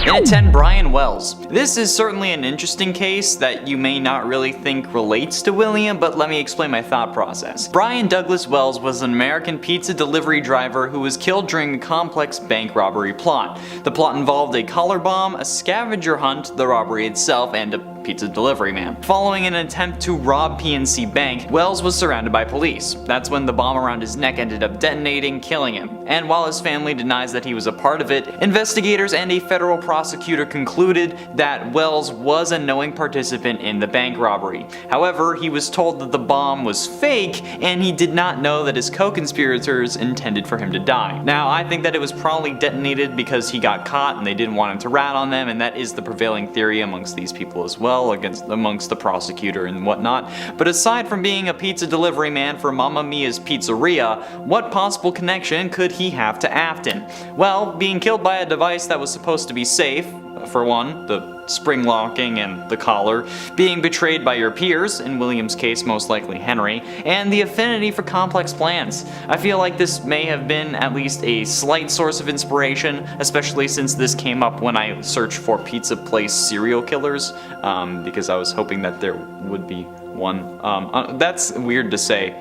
In at 10, Brian Wells. This is certainly an interesting case that you may not really think relates to William, but let me explain my thought process. Brian Douglas Wells was an American pizza delivery driver who was killed during a complex bank robbery plot. The plot involved a collar bomb, a scavenger hunt, the robbery itself, and a pizza delivery man. Following an attempt to rob PNC Bank, Wells was surrounded by police. That's when the bomb around his neck ended up detonating, killing him. And while his family denies that he was a part of it, investigators and a federal prosecutor concluded that Wells was a knowing participant in the bank robbery. However, he was told that the bomb was fake, and he did not know that his co-conspirators intended for him to die. Now, I think that it was probably detonated because he got caught and they didn't want him to rat on them, and that is the prevailing theory amongst these people as well, amongst the prosecutor and whatnot. But aside from being a pizza delivery man for Mamma Mia's Pizzeria, what possible connection could he have to Afton? Well, being killed by a device that was supposed to be safe, for one, the spring locking and the collar, being betrayed by your peers, in William's case most likely Henry, and the affinity for complex plans. I feel like this may have been at least a slight source of inspiration, especially since this came up when I searched for pizza place serial killers, because I was hoping that there would be one. That's weird to say.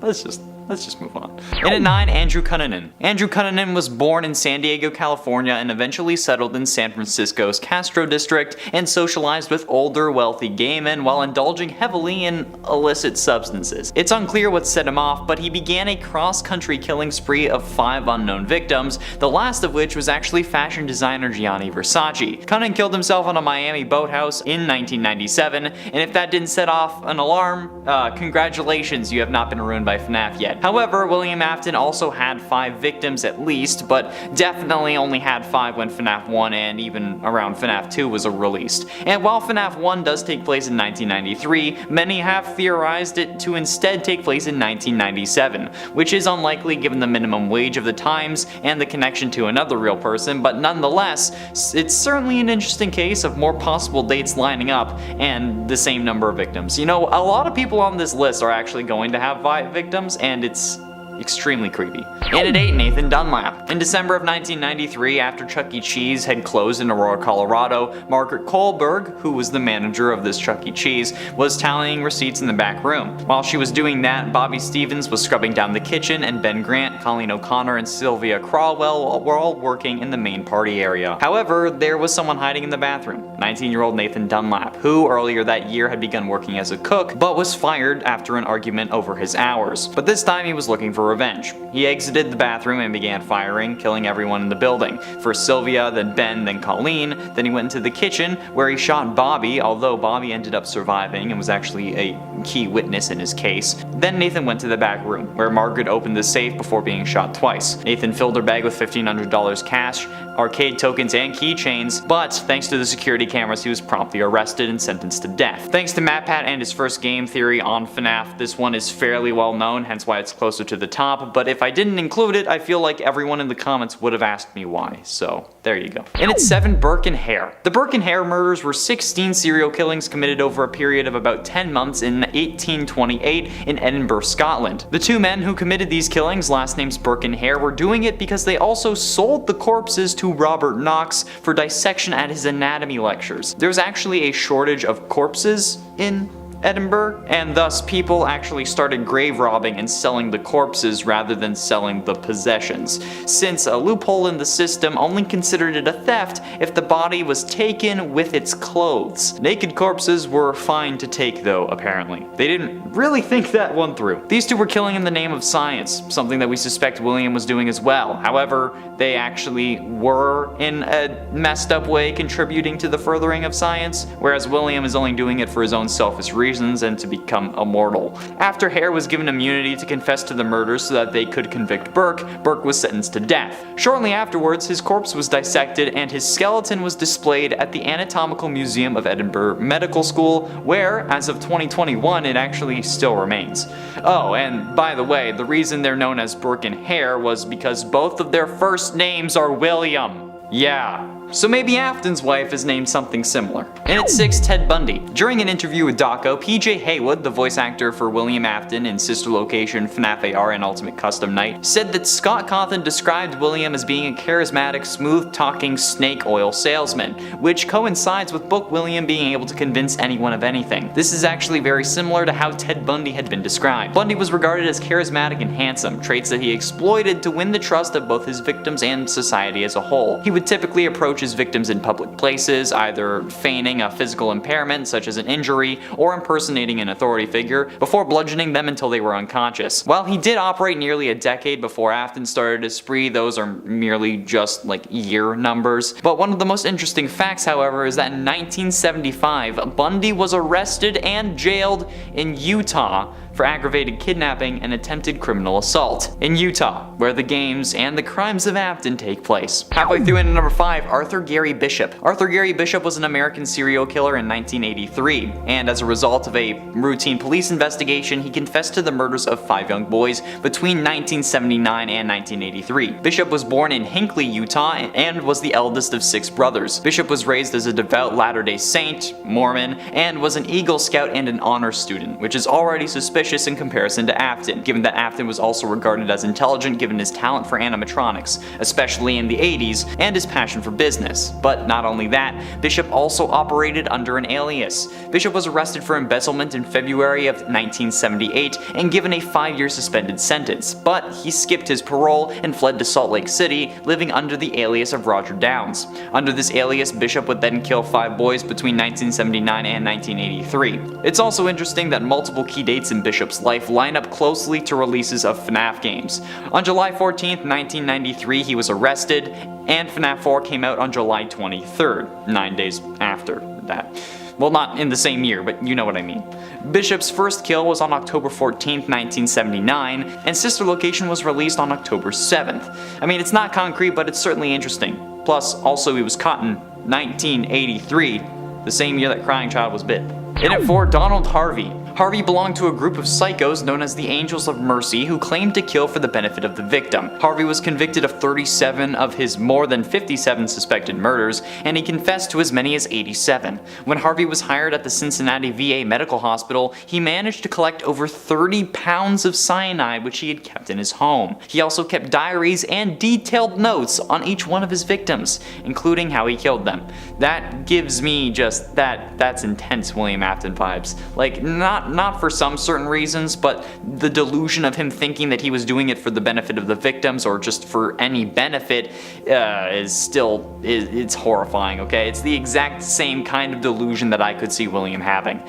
Let's just move on. In at 9, Andrew Cunanan. Andrew Cunanan was born in San Diego, California, and eventually settled in San Francisco's Castro district and socialized with older, wealthy gay men while indulging heavily in illicit substances. It's unclear what set him off, but he began a cross-country killing spree of 5 unknown victims, the last of which was actually fashion designer Gianni Versace. Cunanan killed himself on a Miami boathouse in 1997, and if that didn't set off an alarm, congratulations, you have not been ruined by FNAF yet. However, William Afton also had 5 victims at least, but definitely only had 5 when FNAF 1 and even around FNAF 2 was released. And while FNAF 1 does take place in 1993, many have theorized it to instead take place in 1997, which is unlikely given the minimum wage of the times and the connection to another real person, but nonetheless, it's certainly an interesting case of more possible dates lining up and the same number of victims. You know, a lot of people on this list are actually going to have 5 victims, and it's extremely creepy. And at 8, Nathan Dunlap. In December of 1993, after Chuck E. Cheese had closed in Aurora, Colorado, Margaret Kohlberg, who was the manager of this Chuck E. Cheese, was tallying receipts in the back room. While she was doing that, Bobby Stevens was scrubbing down the kitchen, and Ben Grant, Colleen O'Connor, and Sylvia Crawwell were all working in the main party area. However, there was someone hiding in the bathroom, 19-year-old Nathan Dunlap, who earlier that year had begun working as a cook, but was fired after an argument over his hours. But this time he was looking for revenge. He exited the bathroom and began firing, killing everyone in the building. First Sylvia, then Ben, then Colleen, then he went into the kitchen where he shot Bobby, although Bobby ended up surviving and was actually a key witness in his case. Then Nathan went to the back room, where Margaret opened the safe before being shot twice. Nathan filled her bag with $1,500 cash, arcade tokens, and keychains, but thanks to the security cameras he was promptly arrested and sentenced to death. Thanks to MatPat and his first game theory on FNAF, this one is fairly well known, hence why it's closer to the top, but if I didn't include it, I feel like everyone in the comments would have asked me why, so there you go. And at 7, Burke and Hare. The Burke and Hare murders were 16 serial killings committed over a period of about 10 months in 1828 in Edinburgh, Scotland. The 2 men who committed these killings, last names Burke and Hare, were doing it because they also sold the corpses to Robert Knox for dissection at his anatomy lectures. There's actually a shortage of corpses in Edinburgh, and thus people actually started grave robbing and selling the corpses rather than selling the possessions, since a loophole in the system only considered it a theft if the body was taken with its clothes. Naked corpses were fine to take though, apparently. They didn't really think that one through. These 2 were killing in the name of science, something that we suspect William was doing as well. However, they actually were, in a messed up way, contributing to the furthering of science, whereas William is only doing it for his own selfish reasons and to become immortal. After Hare was given immunity to confess to the murders so that they could convict Burke, Burke was sentenced to death. Shortly afterwards, his corpse was dissected and his skeleton was displayed at the Anatomical Museum of Edinburgh Medical School, where, as of 2021, it actually still remains. Oh, and by the way, the reason they're known as Burke and Hare was because both of their first names are William. Yeah. So maybe Afton's wife is named something similar. And at 6, Ted Bundy. During an interview with Daco, PJ Haywood, the voice actor for William Afton in Sister Location, FNAF AR, and Ultimate Custom Night, said that Scott Cawthon described William as being a charismatic, smooth-talking snake oil salesman, which coincides with Book William being able to convince anyone of anything. This is actually very similar to how Ted Bundy had been described. Bundy was regarded as charismatic and handsome, traits that he exploited to win the trust of both his victims and society as a whole. He would typically approach his victims in public places, either feigning a physical impairment such as an injury or impersonating an authority figure, before bludgeoning them until they were unconscious. While he did operate nearly a decade before Afton started his spree, those are merely just like year numbers. But one of the most interesting facts, however, is that in 1975, Bundy was arrested and jailed in Utah for aggravated kidnapping and attempted criminal assault. In Utah, where the games and the crimes of Afton take place. Halfway through into number 5, Arthur Gary Bishop. Arthur Gary Bishop was an American serial killer in 1983, and as a result of a routine police investigation, he confessed to the murders of 5 young boys between 1979 and 1983. Bishop was born in Hinckley, Utah, and was the eldest of 6 brothers. Bishop was raised as a devout Latter-day Saint, Mormon, and was an Eagle Scout and an honor student, which is already suspicious in comparison to Afton, given that Afton was also regarded as intelligent given his talent for animatronics, especially in the 80s, and his passion for business. But not only that, Bishop also operated under an alias. Bishop was arrested for embezzlement in February of 1978 and given a 5-year suspended sentence, but he skipped his parole and fled to Salt Lake City, living under the alias of Roger Downs. Under this alias, Bishop would then kill 5 boys between 1979 and 1983. It's also interesting that multiple key dates in Bishop's life line up closely to releases of FNAF games. On July 14th, 1993, he was arrested, and FNAF 4 came out on July 23rd, 9 days after that. Well, not in the same year, but you know what I mean. Bishop's first kill was on October 14th, 1979, and Sister Location was released on October 7th. I mean, it's not concrete, but it's certainly interesting. Plus, also he was caught in 1983, the same year that Crying Child was bit. In at 4, Donald Harvey. Harvey belonged to a group of psychos known as the Angels of Mercy who claimed to kill for the benefit of the victim. Harvey was convicted of 37 of his more than 57 suspected murders, and he confessed to as many as 87. When Harvey was hired at the Cincinnati VA Medical Hospital, he managed to collect over 30 pounds of cyanide which he had kept in his home. He also kept diaries and detailed notes on each one of his victims, including how he killed them. That gives me just that's intense William Afton vibes. Like, not for some certain reasons, but the delusion of him thinking that he was doing it for the benefit of the victims or just for any benefit it's horrifying, okay? It's the exact same kind of delusion that I could see William having.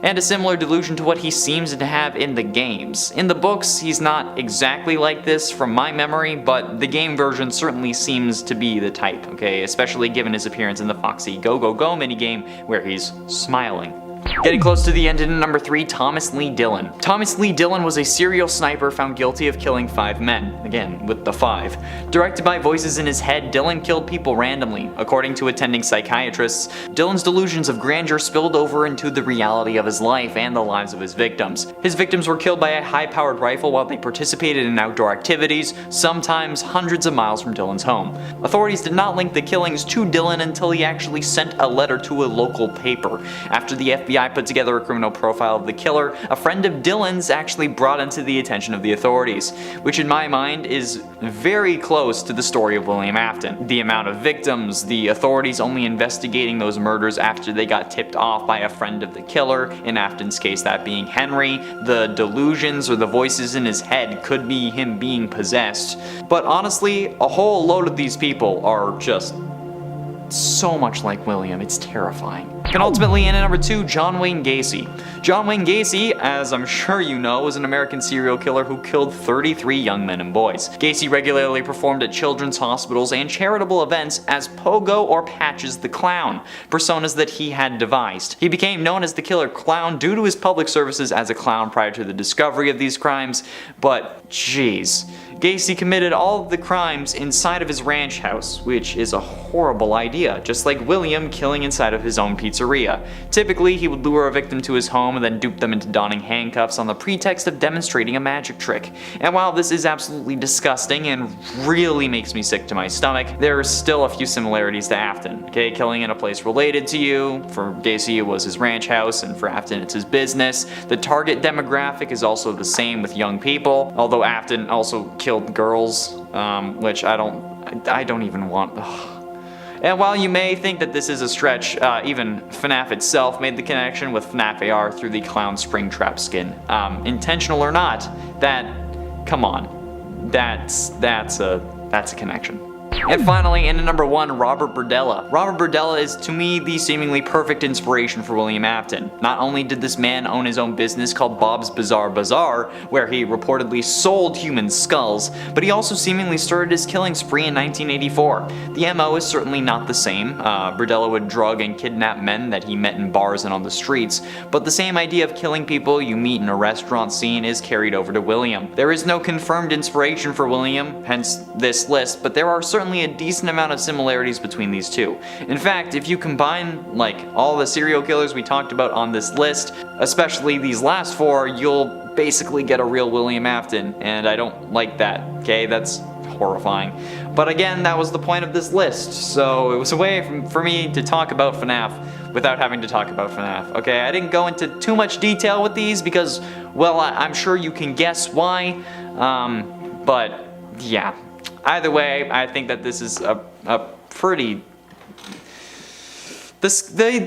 And a similar delusion to what he seems to have in the games. In the books, he's not exactly like this from my memory, but the game version certainly seems to be the type, okay? Especially given his appearance in the Foxy Go Go Go minigame where he's smiling. Getting close to the end in number 3, Thomas Lee Dillon. Thomas Lee Dillon was a serial sniper found guilty of killing 5 men, again with the 5. Directed by voices in his head, Dillon killed people randomly. According to attending psychiatrists, Dillon's delusions of grandeur spilled over into the reality of his life and the lives of his victims. His victims were killed by a high-powered rifle while they participated in outdoor activities, sometimes hundreds of miles from Dillon's home. Authorities did not link the killings to Dillon until he actually sent a letter to a local paper. After the FBI put together a criminal profile of the killer, a friend of Dillon's actually brought into the attention of the authorities, which in my mind is very close to the story of William Afton. The amount of victims, the authorities only investigating those murders after they got tipped off by a friend of the killer, in Afton's case that being Henry, the delusions or the voices in his head could be him being possessed. But honestly, a whole load of these people are just so much like William, it's terrifying. And ultimately in at number 2, John Wayne Gacy. John Wayne Gacy, as I'm sure you know, was an American serial killer who killed 33 young men and boys. Gacy regularly performed at children's hospitals and charitable events as Pogo or Patches the Clown, personas that he had devised. He became known as the Killer Clown due to his public services as a clown prior to the discovery of these crimes, but jeez. Gacy committed all of the crimes inside of his ranch house, which is a horrible idea, just like William killing inside of his own pizzeria. Typically, he would lure a victim to his home and then dupe them into donning handcuffs on the pretext of demonstrating a magic trick. And while this is absolutely disgusting and really makes me sick to my stomach, there are still a few similarities to Afton. Okay, killing in a place related to you. For Gacy, it was his ranch house, and for Afton, it's his business. The target demographic is also the same with young people, although Afton also killed girls, which I don't even want. Ugh. And while you may think that this is a stretch, even FNAF itself made the connection with FNAF AR through the clown springtrap skin. Intentional or not, come on, that's a connection. And finally, in at number 1, Robert Berdella. Robert Berdella is, to me, the seemingly perfect inspiration for William Afton. Not only did this man own his own business called Bob's Bizarre Bazaar, where he reportedly sold human skulls, but he also seemingly started his killing spree in 1984. The MO is certainly not the same. Berdella would drug and kidnap men that he met in bars and on the streets, but the same idea of killing people you meet in a restaurant scene is carried over to William. There is no confirmed inspiration for William, hence this list, but there are certainly a decent amount of similarities between these two. In fact, if you combine all the serial killers we talked about on this list, especially these last 4, you'll basically get a real William Afton, and I don't like that, okay? That's horrifying. But again, that was the point of this list, so it was a way for me to talk about FNAF without having to talk about FNAF, okay? I didn't go into too much detail with these because, well, I'm sure you can guess why, but yeah. Either way, I think that this is a pretty... The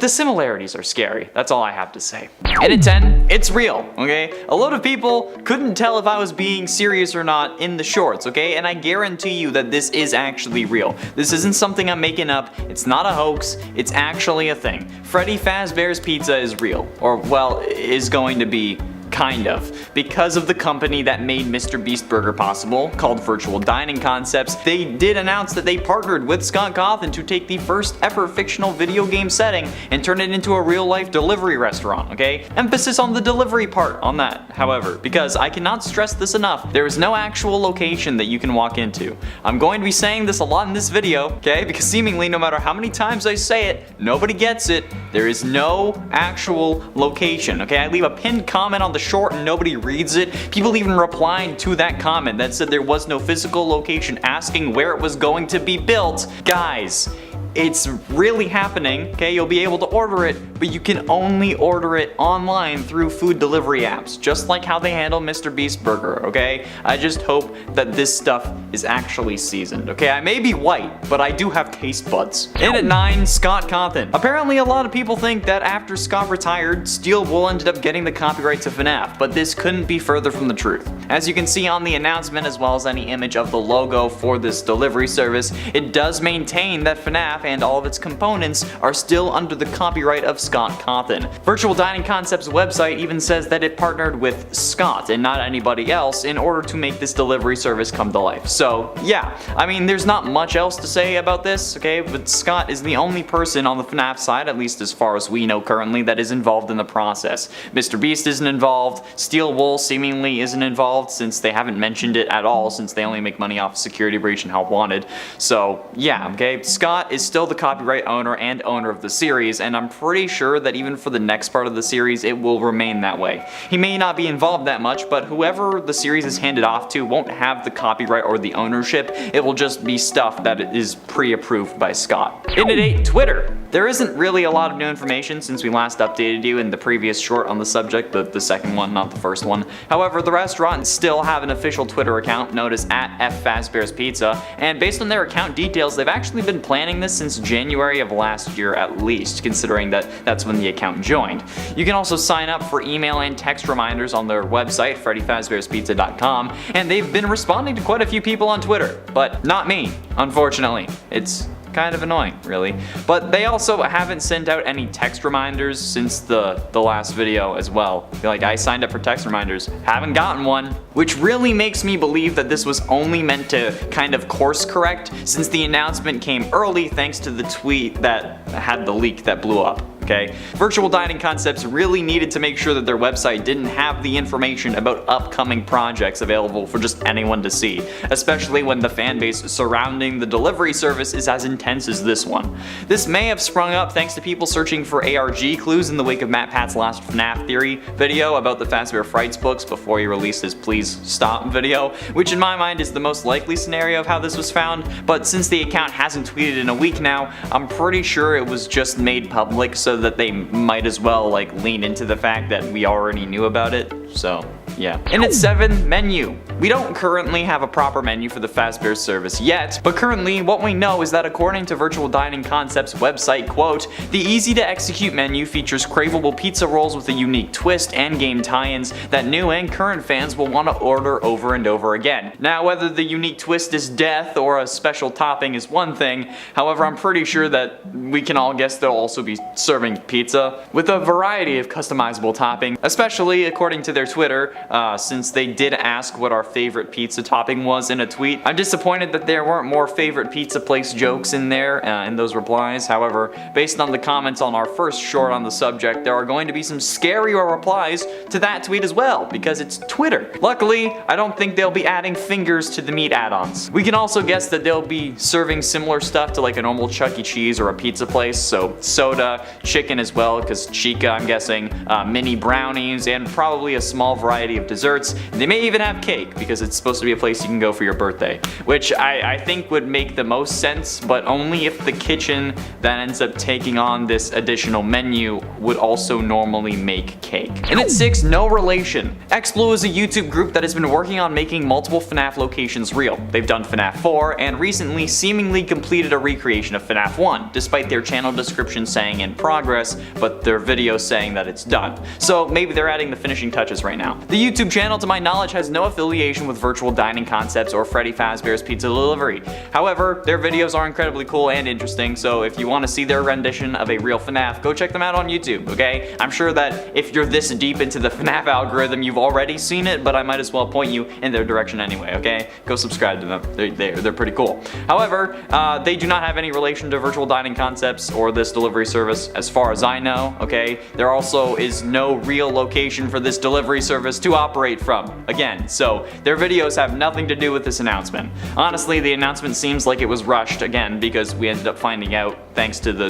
similarities are scary. That's all I have to say. And at 10, it's real, okay? A lot of people couldn't tell if I was being serious or not in the shorts, okay? And I guarantee you that this is actually real. This isn't something I'm making up. It's not a hoax. It's actually a thing. Freddy Fazbear's Pizza is real. Or, well, is going to be... kind of. Because of the company that made Mr. Beast Burger possible, called Virtual Dining Concepts, they did announce that they partnered with Scott Cawthon to take the first ever fictional video game setting and turn it into a real-life delivery restaurant, okay? Emphasis on the delivery part on that, however, because I cannot stress this enough, there is no actual location that you can walk into. I'm going to be saying this a lot in this video, okay? Because seemingly, no matter how many times I say it, nobody gets it. There is no actual location, okay? I leave a pinned comment on the short and nobody reads it. People even replied to that comment that said there was no physical location, asking where it was going to be built. Guys, it's really happening, okay? You'll be able to order it, but you can only order it online through food delivery apps, just like how they handle Mr. Beast Burger, okay? I just hope that this stuff is actually seasoned, okay? I may be white, but I do have taste buds. In at 9, Scott Cawthon. Apparently a lot of people think that after Scott retired, Steel Wool ended up getting the copyright to FNAF, but this couldn't be further from the truth. As you can see on the announcement, as well as any image of the logo for this delivery service, it does maintain that FNAF and all of its components are still under the copyright of Scott Cawthon. Virtual Dining Concepts website even says that it partnered with Scott and not anybody else in order to make this delivery service come to life. So yeah, I mean, there's not much else to say about this, okay, but Scott is the only person on the FNAF side, at least as far as we know currently, that is involved in the process. Mr. Beast isn't involved, Steel Wool seemingly isn't involved since they haven't mentioned it at all, since they only make money off Security Breach and Help Wanted. So yeah, okay, Scott is still the copyright owner and owner of the series, and I'm pretty sure that even for the next part of the series, it will remain that way. He may not be involved that much, but whoever the series is handed off to won't have the copyright or the ownership. It will just be stuff that is pre-approved by Scott. In at 8, Twitter. There isn't really a lot of new information since we last updated you in the previous short on the subject, the second one, not the first one. However, the restaurant still have an official Twitter account known as @FFazbear'sPizza, and based on their account details, they've actually been planning this since January of last year at least, considering that that's when the account joined. You can also sign up for email and text reminders on their website, freddyfazbearspizza.com, and they've been responding to quite a few people on Twitter, but not me, unfortunately. It's kind of annoying, really. But they also haven't sent out any text reminders since the last video as well. Like, I signed up for text reminders, haven't gotten one, which really makes me believe that this was only meant to kind of course correct since the announcement came early thanks to the tweet that had the leak that blew up. okay? Virtual Dining Concepts really needed to make sure that their website didn't have the information about upcoming projects available for just anyone to see, especially when the fan base surrounding the delivery service is as intense as this one. This may have sprung up thanks to people searching for ARG clues in the wake of MatPat's last FNAF theory video about the Fazbear Frights books before he released his Please Stop video, which in my mind is the most likely scenario of how this was found, but since the account hasn't tweeted in a week now, I'm pretty sure it was just made public so that they might as well like lean into the fact that we already knew about it, so yeah. And at 7, menu. We don't currently have a proper menu for the Fazbear service yet, but currently what we know is that according to Virtual Dining Concepts website, quote, the easy to execute menu features craveable pizza rolls with a unique twist and game tie-ins that new and current fans will want to order over and over again. Now whether the unique twist is death or a special topping is one thing, however I'm pretty sure that we can all guess they'll also be serving pizza with a variety of customizable topping, especially according to their Twitter, since they did ask what our favorite pizza topping was in a tweet. I'm disappointed that there weren't more favorite pizza place jokes in there in those replies. However, based on the comments on our first short on the subject, there are going to be some scarier replies to that tweet as well, because it's Twitter. Luckily, I don't think they'll be adding fingers to the meat add-ons. We can also guess that they'll be serving similar stuff to like a normal Chuck E. Cheese or a pizza place, so soda, chicken as well, because Chica I'm guessing, mini brownies, and probably a small variety of desserts. They may even have cake, because it's supposed to be a place you can go for your birthday, which I think would make the most sense, but only if the kitchen that ends up taking on this additional menu would also normally make cake. And at 6, no relation. XBlue is a YouTube group that has been working on making multiple FNAF locations real. They've done FNAF 4 and recently seemingly completed a recreation of FNAF 1, despite their channel description saying in progress, but their video saying that it's done. So maybe they're adding the finishing touches right now. The YouTube channel, to my knowledge, has no affiliation with Virtual Dining Concepts or Freddy Fazbear's Pizza Delivery. However, their videos are incredibly cool and interesting, so if you want to see their rendition of a real FNAF, go check them out on YouTube, okay? I'm sure that if you're this deep into the FNAF algorithm, you've already seen it, but I might as well point you in their direction anyway, okay? Go subscribe to them. They're pretty cool. However, they do not have any relation to Virtual Dining Concepts or this delivery service as far as I know, okay? There also is no real location for this delivery service to operate from, again, so their videos have nothing to do with this announcement. Honestly, the announcement seems like it was rushed, again, because we ended up finding out thanks to the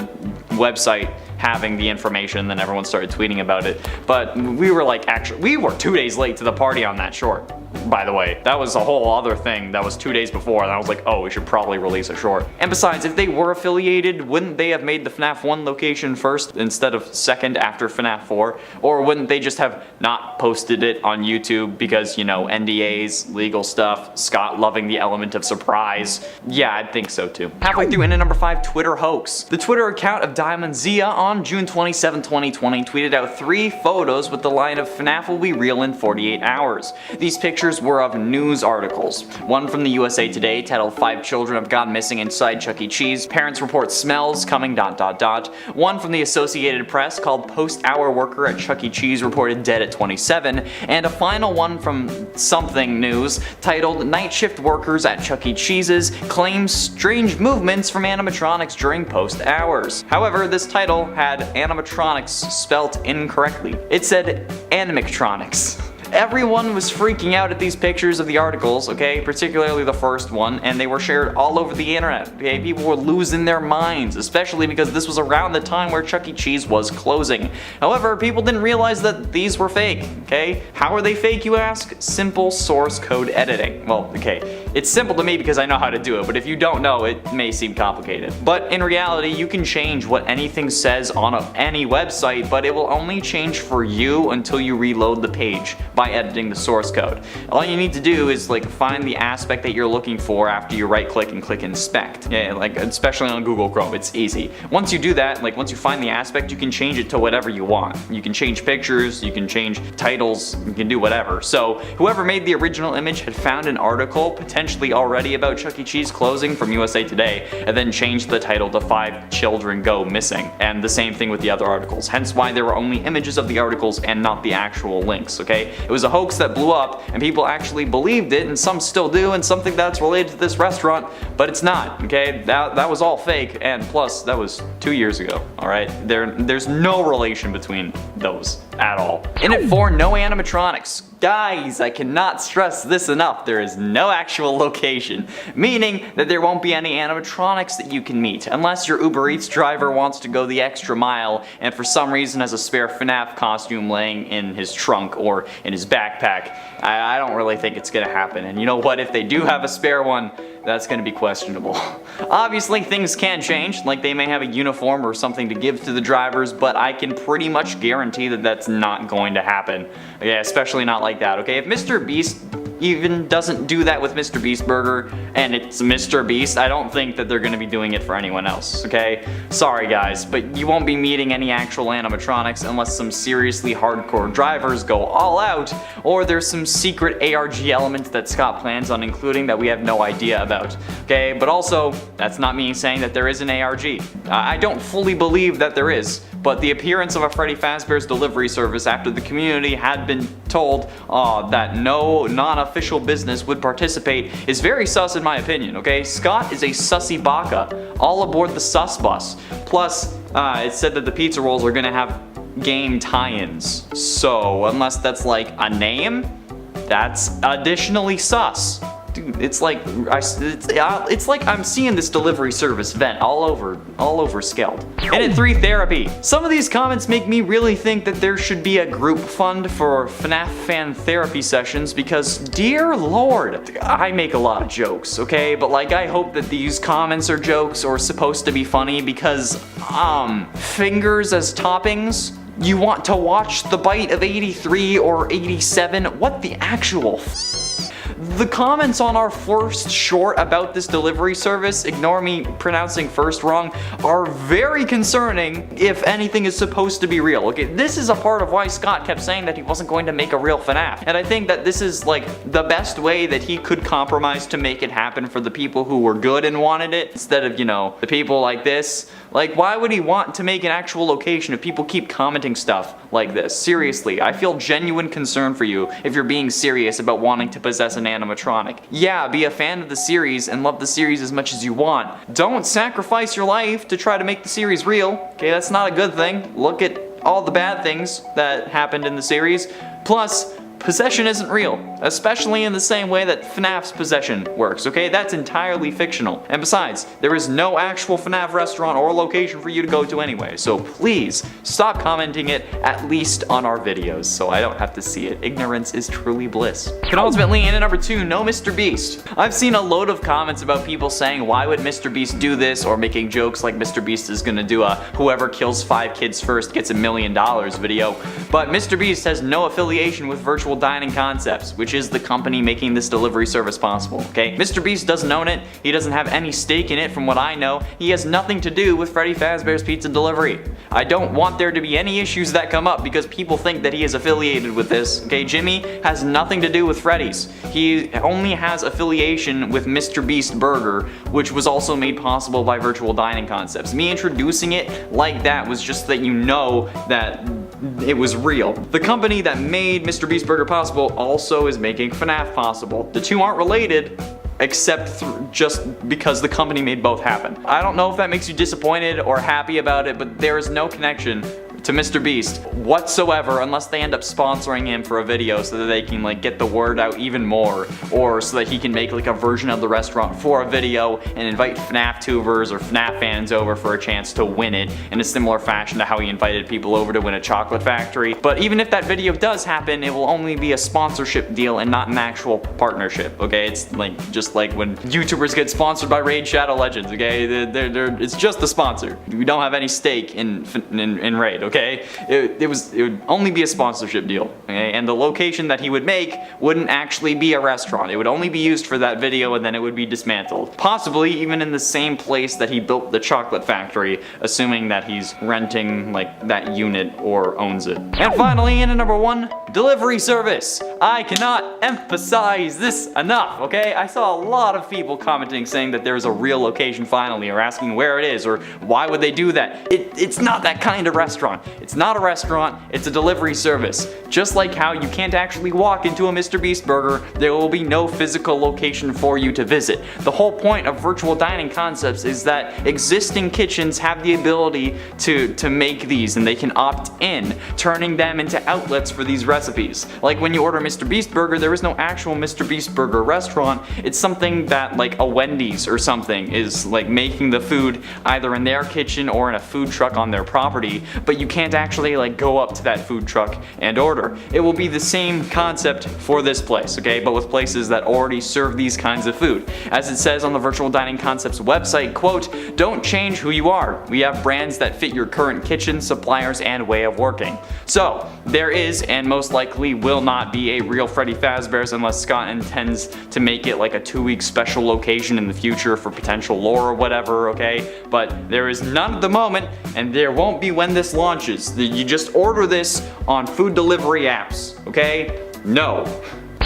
website having the information, then everyone started tweeting about it. But we were like, actually, we were 2 days late to the party on that short, by the way. That was a whole other thing that was 2 days before, and I was like, oh, we should probably release a short. And besides, if they were affiliated, wouldn't they have made the FNAF 1 location first instead of second after FNAF 4? Or wouldn't they just have not posted it on YouTube because, you know, NDAs, legal stuff, Scott loving the element of surprise? Yeah, I'd think so too. Halfway through, into number 5, Twitter hoax. The Twitter account of Diamond Zia on June 27, 2020 tweeted out 3 photos with the line of FNAF will be real in 48 hours. These pictures were of news articles. One from the USA Today titled 5 children have gone missing inside Chuck E. Cheese. Parents report smells coming ... One from the Associated Press called post-hour worker at Chuck E. Cheese reported dead at 27. And a final one from Something News titled night shift workers at Chuck E. Cheese's claim strange movements from animatronics during post hours. However, this title had animatronics spelt incorrectly. It said animatronics. Everyone was freaking out at these pictures of the articles, okay, particularly the first one, and they were shared all over the internet, okay? People were losing their minds, especially because this was around the time where Chuck E. Cheese was closing. However, people didn't realize that these were fake, okay? How are they fake, you ask? Simple source code editing. Well, okay, it's simple to me because I know how to do it, but if you don't know, it may seem complicated. But in reality, you can change what anything says on any website, but it will only change for you until you reload the page by editing the source code. All you need to do is like find the aspect that you're looking for after you right click and click inspect. Yeah, like especially on Google Chrome, it's easy. Once you do that, like once you find the aspect, you can change it to whatever you want. You can change pictures, you can change titles, you can do whatever. So whoever made the original image had found an article potentially potentially already about Chuck E. Cheese closing from USA Today, and then changed the title to 5 Children Go Missing. And the same thing with the other articles, hence why there were only images of the articles and not the actual links, okay? It was a hoax that blew up, and people actually believed it, and some still do, and something that's related to this restaurant, but it's not, okay? That was all fake, and plus, that was 2 years ago, alright? There's no relation between those at all. In at 4, no animatronics. Guys, I cannot stress this enough. There is no actual location, meaning that there won't be any animatronics that you can meet, unless your Uber Eats driver wants to go the extra mile and for some reason has a spare FNAF costume laying in his trunk or in his backpack. I don't really think it's gonna happen, and you know what, if they do have a spare one, that's gonna be questionable. Obviously, things can change, like they may have a uniform or something to give to the drivers, but I can pretty much guarantee that that's not going to happen. Okay, especially not like that, okay? If Mr. Beast even doesn't do that with Mr. Beast Burger, and it's Mr. Beast, I don't think that they're gonna be doing it for anyone else, okay? Sorry guys, but you won't be meeting any actual animatronics unless some seriously hardcore drivers go all out, or there's some secret ARG element that Scott plans on including that we have no idea about, okay? But also, that's not me saying that there is an ARG. I don't fully believe that there is, but the appearance of a Freddy Fazbear's delivery service after the community had been told that no non-official business would participate is very sus in my opinion, okay? Scott is a sussy baka, all aboard the sus bus. Plus, it said that the pizza rolls are gonna have game tie-ins. So, unless that's like a name, that's additionally sus. Dude, it's like I'm seeing this delivery service vent all over Skeld. And at 3, therapy. Some of these comments make me really think that there should be a group fund for FNAF fan therapy sessions because, dear lord, I make a lot of jokes, okay? But like, I hope that these comments are jokes or supposed to be funny because, fingers as toppings? You want to watch the bite of 83 or 87? What the actual The comments on our first short about this delivery service, ignore me pronouncing first wrong, are very concerning if anything is supposed to be real. Okay, this is a part of why Scott kept saying that he wasn't going to make a real FNAF. And I think that this is like the best way that he could compromise to make it happen for the people who were good and wanted it, instead of, you know, the people like this. Like, why would he want to make an actual location if people keep commenting stuff like this? Seriously, I feel genuine concern for you if you're being serious about wanting to possess an animatronic. Yeah, be a fan of the series and love the series as much as you want. Don't sacrifice your life to try to make the series real. Okay, that's not a good thing. Look at all the bad things that happened in the series. Plus, possession isn't real, especially in the same way that FNAF's possession works, okay? That's entirely fictional. And besides, there is no actual FNAF restaurant or location for you to go to anyway, so please stop commenting it, at least on our videos, so I don't have to see it. Ignorance is truly bliss. Penultimately, and at number 2, no Mr. Beast. I've seen a load of comments about people saying, why would Mr. Beast do this, or making jokes like Mr. Beast is gonna do a whoever kills 5 kids first gets $1 million video, but Mr. Beast has no affiliation with Virtual Dining Concepts, which is the company making this delivery service possible, okay? Mr. Beast doesn't own it, he doesn't have any stake in it from what I know, he has nothing to do with Freddy Fazbear's Pizza Delivery. I don't want there to be any issues that come up because people think that he is affiliated with this, okay? Jimmy has nothing to do with Freddy's. He only has affiliation with Mr. Beast Burger, which was also made possible by Virtual Dining Concepts. Me introducing it like that was just that you know that it was real. The company that made Mr. Beast Burger possible also is making FNAF possible. The two aren't related, except just because the company made both happen. I don't know if that makes you disappointed or happy about it, but there is no connection to Mr. Beast whatsoever unless they end up sponsoring him for a video so that they can like get the word out even more, or so that he can make like a version of the restaurant for a video and invite FNAF tubers or FNAF fans over for a chance to win it in a similar fashion to how he invited people over to win a chocolate factory. But even if that video does happen, it will only be a sponsorship deal and not an actual partnership, okay? It's like just like when YouTubers get sponsored by Raid Shadow Legends, okay? It's just a sponsor. We don't have any stake in Raid, okay? It would only be a sponsorship deal, okay? And the location that he would make wouldn't actually be a restaurant. It would only be used for that video, and then it would be dismantled. Possibly even in the same place that he built the chocolate factory, assuming that he's renting like that unit or owns it. And finally, in at number 1, delivery service. I cannot emphasize this enough, okay? I saw a lot of people commenting saying that there's a real location finally, or asking where it is, or why would they do that? It's not that kind of restaurant. It's not a restaurant, it's a delivery service. Just like how you can't actually walk into a Mr. Beast burger, there will be no physical location for you to visit. The whole point of virtual dining concepts is that existing kitchens have the ability to make these, and they can opt in, turning them into outlets for these recipes. Like when you order Mr. Beast burger, there is no actual Mr. Beast burger restaurant. It's something that like a Wendy's or something is like making the food either in their kitchen or in a food truck on their property, but you can't actually like go up to that food truck and order. It will be the same concept for this place, okay, but with places that already serve these kinds of food. As it says on the Virtual Dining Concepts website, quote, "Don't change who you are. We have brands that fit your current kitchen, suppliers, and way of working." So, there is, and most likely will not be, a real Freddy Fazbear's unless Scott intends to make it like a 2-week special location in the future for potential lore or whatever, okay? But there is none at the moment, and there won't be when this launches. You just order this on food delivery apps, okay? No.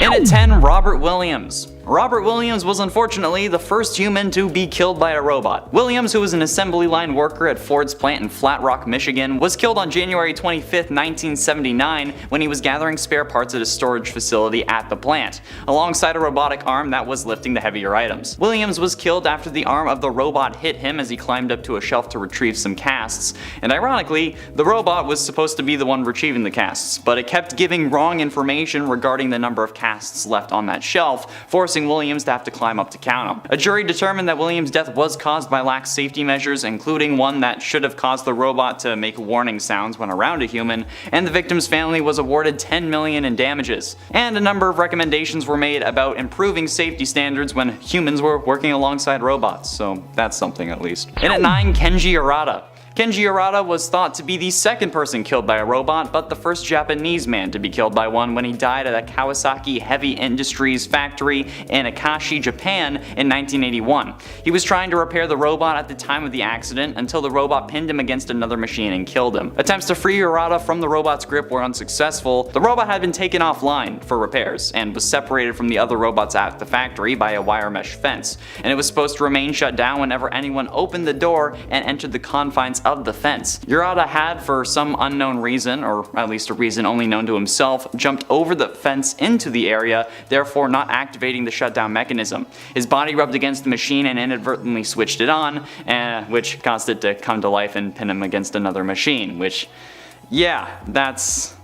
In at 10, Robert Williams. Robert Williams was unfortunately the first human to be killed by a robot. Williams, who was an assembly line worker at Ford's plant in Flat Rock, Michigan, was killed on January 25, 1979 when he was gathering spare parts at a storage facility at the plant, alongside a robotic arm that was lifting the heavier items. Williams was killed after the arm of the robot hit him as he climbed up to a shelf to retrieve some casts, and ironically, the robot was supposed to be the one retrieving the casts, but it kept giving wrong information regarding the number of casts left on that shelf, forcing Williams to have to climb up to count them. A jury determined that Williams' death was caused by lax safety measures, including one that should have caused the robot to make warning sounds when around a human, and the victim's family was awarded $10 million in damages. And a number of recommendations were made about improving safety standards when humans were working alongside robots, so that's something at least. And at 9, Kenji Arata. Kenji Arata was thought to be the second person killed by a robot, but the first Japanese man to be killed by one when he died at a Kawasaki Heavy Industries factory in Akashi, Japan in 1981. He was trying to repair the robot at the time of the accident until the robot pinned him against another machine and killed him. Attempts to free Arata from the robot's grip were unsuccessful. The robot had been taken offline for repairs and was separated from the other robots at the factory by a wire mesh fence, and it was supposed to remain shut down whenever anyone opened the door and entered the confines of the fence. Arata had, for some unknown reason, or at least a reason only known to himself, jumped over the fence into the area, therefore not activating the shutdown mechanism. His body rubbed against the machine and inadvertently switched it on, which caused it to come to life and pin him against another machine, which, yeah, that's...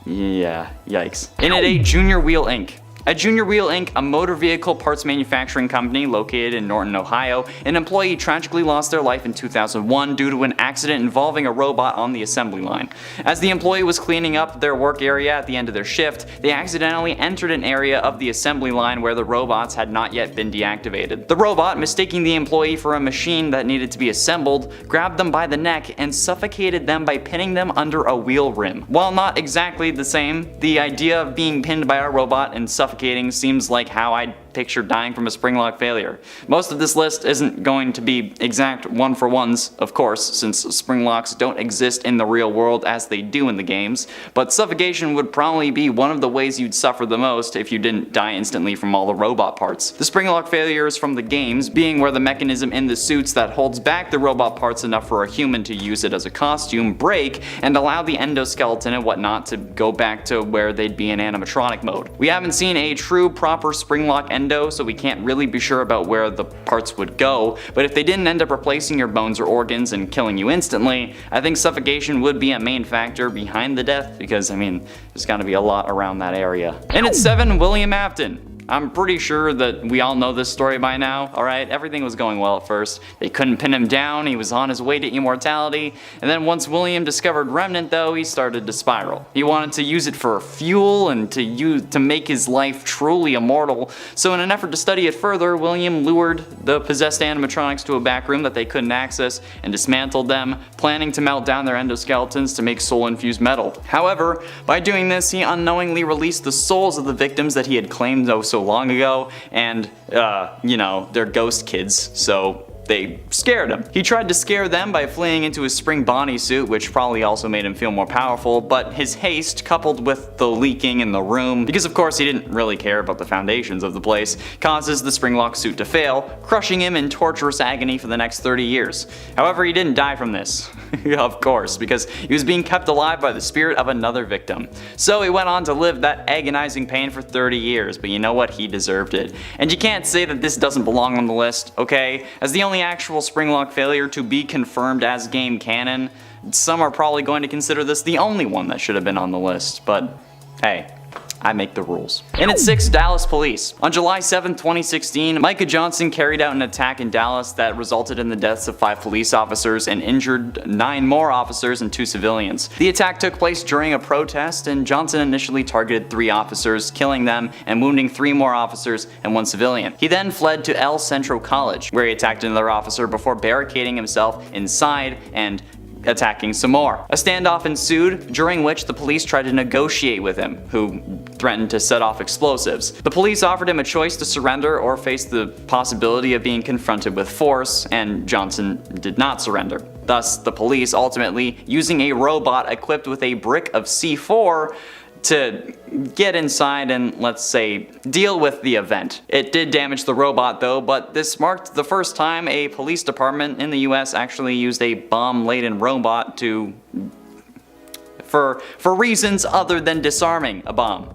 yeah, yikes. In at 8, Junior Wheel Inc. At Junior Wheel Inc., a motor vehicle parts manufacturing company located in Norton, Ohio, an employee tragically lost their life in 2001 due to an accident involving a robot on the assembly line. As the employee was cleaning up their work area at the end of their shift, they accidentally entered an area of the assembly line where the robots had not yet been deactivated. The robot, mistaking the employee for a machine that needed to be assembled, grabbed them by the neck and suffocated them by pinning them under a wheel rim. While not exactly the same, the idea of being pinned by a robot and suffocating seems like how I'd picture dying from a spring lock failure. Most of this list isn't going to be exact one-for-ones, of course, since spring locks don't exist in the real world as they do in the games, but suffocation would probably be one of the ways you'd suffer the most if you didn't die instantly from all the robot parts. The spring lock failures from the games being where the mechanism in the suits that holds back the robot parts enough for a human to use it as a costume break and allow the endoskeleton and whatnot to go back to where they'd be in animatronic mode. We haven't seen a true proper spring lock endo, so we can't really be sure about where the parts would go, but if they didn't end up replacing your bones or organs and killing you instantly, I think suffocation would be a main factor behind the death, because I mean, there's gotta be a lot around that area. And at 7, William Afton. I'm pretty sure that we all know this story by now, alright? Everything was going well at first. They couldn't pin him down, he was on his way to immortality, and then once William discovered Remnant though, he started to spiral. He wanted to use it for fuel and to make his life truly immortal, so in an effort to study it further, William lured the possessed animatronics to a back room that they couldn't access and dismantled them, planning to melt down their endoskeletons to make soul-infused metal. However, by doing this, he unknowingly released the souls of the victims that he had claimed oh so long ago, and, you know, they're ghost kids, so they scared him. He tried to scare them by fleeing into his spring Bonnie suit, which probably also made him feel more powerful, but his haste, coupled with the leaking in the room, because of course he didn't really care about the foundations of the place, causes the springlock suit to fail, crushing him in torturous agony for the next 30 years. However, he didn't die from this. Of course, because he was being kept alive by the spirit of another victim. So he went on to live that agonizing pain for 30 years, but you know what? He deserved it. And you can't say that this doesn't belong on the list, okay? As the only actual springlock failure to be confirmed as game canon, some are probably going to consider this the only one that should have been on the list, but hey, I make the rules. And at 6, Dallas police. On July 7, 2016, Micah Johnson carried out an attack in Dallas that resulted in the deaths of 5 police officers and injured 9 more officers and 2 civilians. The attack took place during a protest, and Johnson initially targeted 3 officers, killing them and wounding 3 more officers and 1 civilian. He then fled to El Centro College, where he attacked another officer before barricading himself inside and attacking some more. A standoff ensued, during which the police tried to negotiate with him, who threatened to set off explosives. The police offered him a choice to surrender or face the possibility of being confronted with force, and Johnson did not surrender. Thus, the police ultimately, using a robot equipped with a brick of C4, to get inside and, let's say, deal with the event. It did damage the robot though, but this marked the first time a police department in the US actually used a bomb-laden robot for reasons other than disarming a bomb.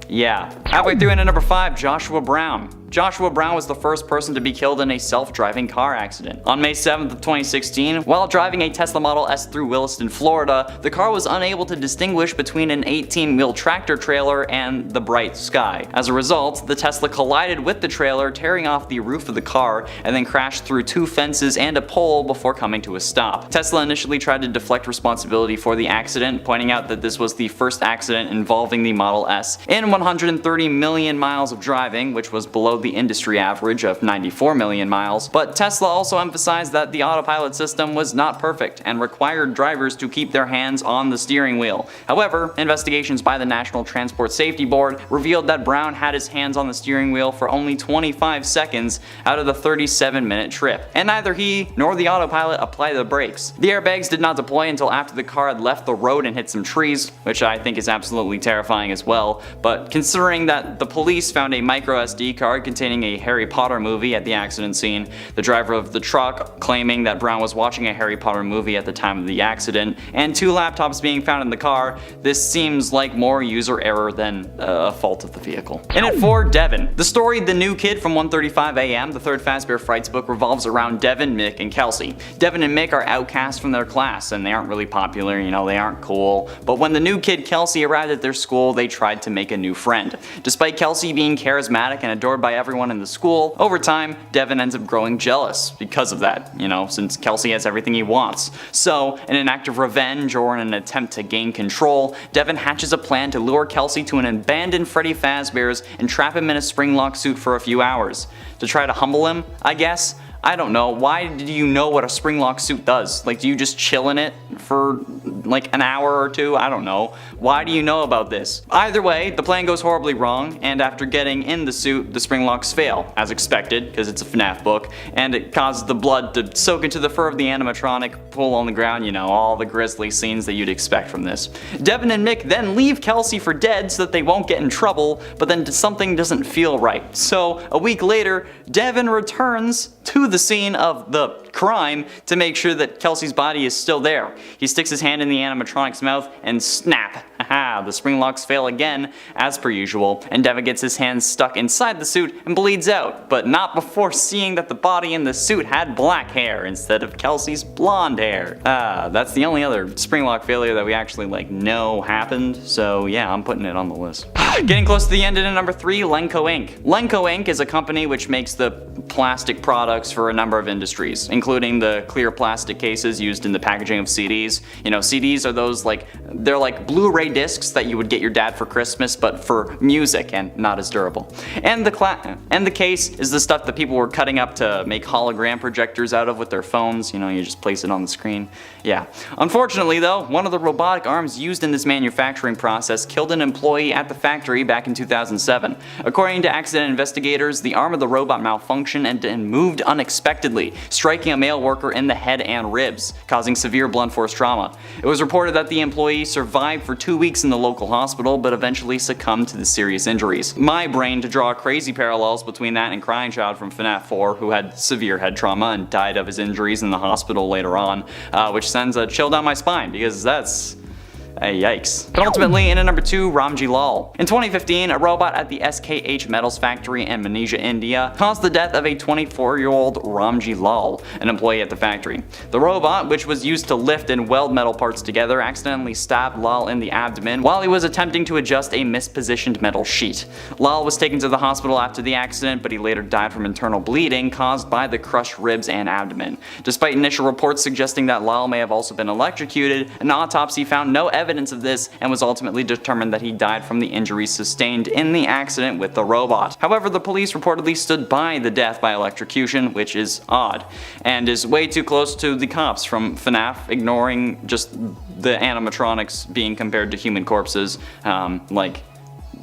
Yeah. Halfway through into number 5, Joshua Brown. Joshua Brown was the first person to be killed in a self-driving car accident. On May 7th of 2016, while driving a Tesla Model S through Williston, Florida, the car was unable to distinguish between an 18-wheel tractor trailer and the bright sky. As a result, the Tesla collided with the trailer, tearing off the roof of the car, and then crashed through 2 fences and a pole before coming to a stop. Tesla initially tried to deflect responsibility for the accident, pointing out that this was the first accident involving the Model S in 130 million miles of driving, which was below the industry average of 94 million miles, but Tesla also emphasized that the autopilot system was not perfect and required drivers to keep their hands on the steering wheel. However, investigations by the National Transport Safety Board revealed that Brown had his hands on the steering wheel for only 25 seconds out of the 37-minute trip, and neither he nor the autopilot applied the brakes. The airbags did not deploy until after the car had left the road and hit some trees, which I think is absolutely terrifying as well, but considering that the police found a micro SD card containing a Harry Potter movie at the accident scene, the driver of the truck claiming that Brown was watching a Harry Potter movie at the time of the accident, and 2 laptops being found in the car, this seems like more user error than a fault of the vehicle. And at 4, Devin. The story The New Kid from 1:35 a.m., the 3rd Fazbear Frights book, revolves around Devin, Mick, and Kelsey. Devin and Mick are outcasts from their class, and they aren't really popular, you know, they aren't cool, but when the new kid Kelsey arrived at their school, they tried to make a new friend. Despite Kelsey being charismatic and adored by everyone in the school, over time, Devin ends up growing jealous because of that, you know, since Kelsey has everything he wants. So, in an act of revenge or in an attempt to gain control, Devin hatches a plan to lure Kelsey to an abandoned Freddy Fazbear's and trap him in a springlock suit for a few hours. To try to humble him, I guess? I don't know. Why do you know what a springlock suit does? Like, do you just chill in it for like an hour or 2? I don't know. Why do you know about this? Either way, the plan goes horribly wrong, and after getting in the suit, the springlocks fail, as expected, because it's a FNAF book, and it causes the blood to soak into the fur of the animatronic, pull on the ground, you know, all the grisly scenes that you'd expect from this. Devin and Mick then leave Kelsey for dead so that they won't get in trouble, but then something doesn't feel right. So, a week later, Devin returns to the scene of the crime to make sure that Kelsey's body is still there. He sticks his hand in the animatronic's mouth and snap! Haha, the springlocks fail again, as per usual, and Devin gets his hands stuck inside the suit and bleeds out, but not before seeing that the body in the suit had black hair instead of Kelsey's blonde hair. That's the only other springlock failure that we actually know happened, so yeah, I'm putting it on the list. Getting close to the end, and at number 3, Lenco Inc. Lenco Inc. is a company which makes the plastic products for a number of industries, including the clear plastic cases used in the packaging of CDs. You know, CDs are those they're like Blu-ray discs that you would get your dad for Christmas, but for music and not as durable. And the case is the stuff that people were cutting up to make hologram projectors out of with their phones. You know, you just place it on the screen. Yeah. Unfortunately though, one of the robotic arms used in this manufacturing process killed an employee at the factory back in 2007. According to accident investigators, the arm of the robot malfunctioned and moved unexpectedly, striking a male worker in the head and ribs, causing severe blunt force trauma. It was reported that the employee survived for 2 weeks in the local hospital, but eventually succumbed to the serious injuries. My brain to draw crazy parallels between that and Crying Child from FNAF 4, who had severe head trauma and died of his injuries in the hospital later on, which sends a chill down my spine, because that's yikes. But ultimately, in at number 2, Ramji Lal. In 2015, a robot at the SKH Metals factory in Manesia, India, caused the death of a 24-year-old Ramji Lal, an employee at the factory. The robot, which was used to lift and weld metal parts together, accidentally stabbed Lal in the abdomen while he was attempting to adjust a mispositioned metal sheet. Lal was taken to the hospital after the accident, but he later died from internal bleeding caused by the crushed ribs and abdomen. Despite initial reports suggesting that Lal may have also been electrocuted, an autopsy found no evidence of this and was ultimately determined that he died from the injuries sustained in the accident with the robot. However, the police reportedly stood by the death by electrocution, which is odd, and is way too close to the cops from FNAF ignoring just the animatronics being compared to human corpses, like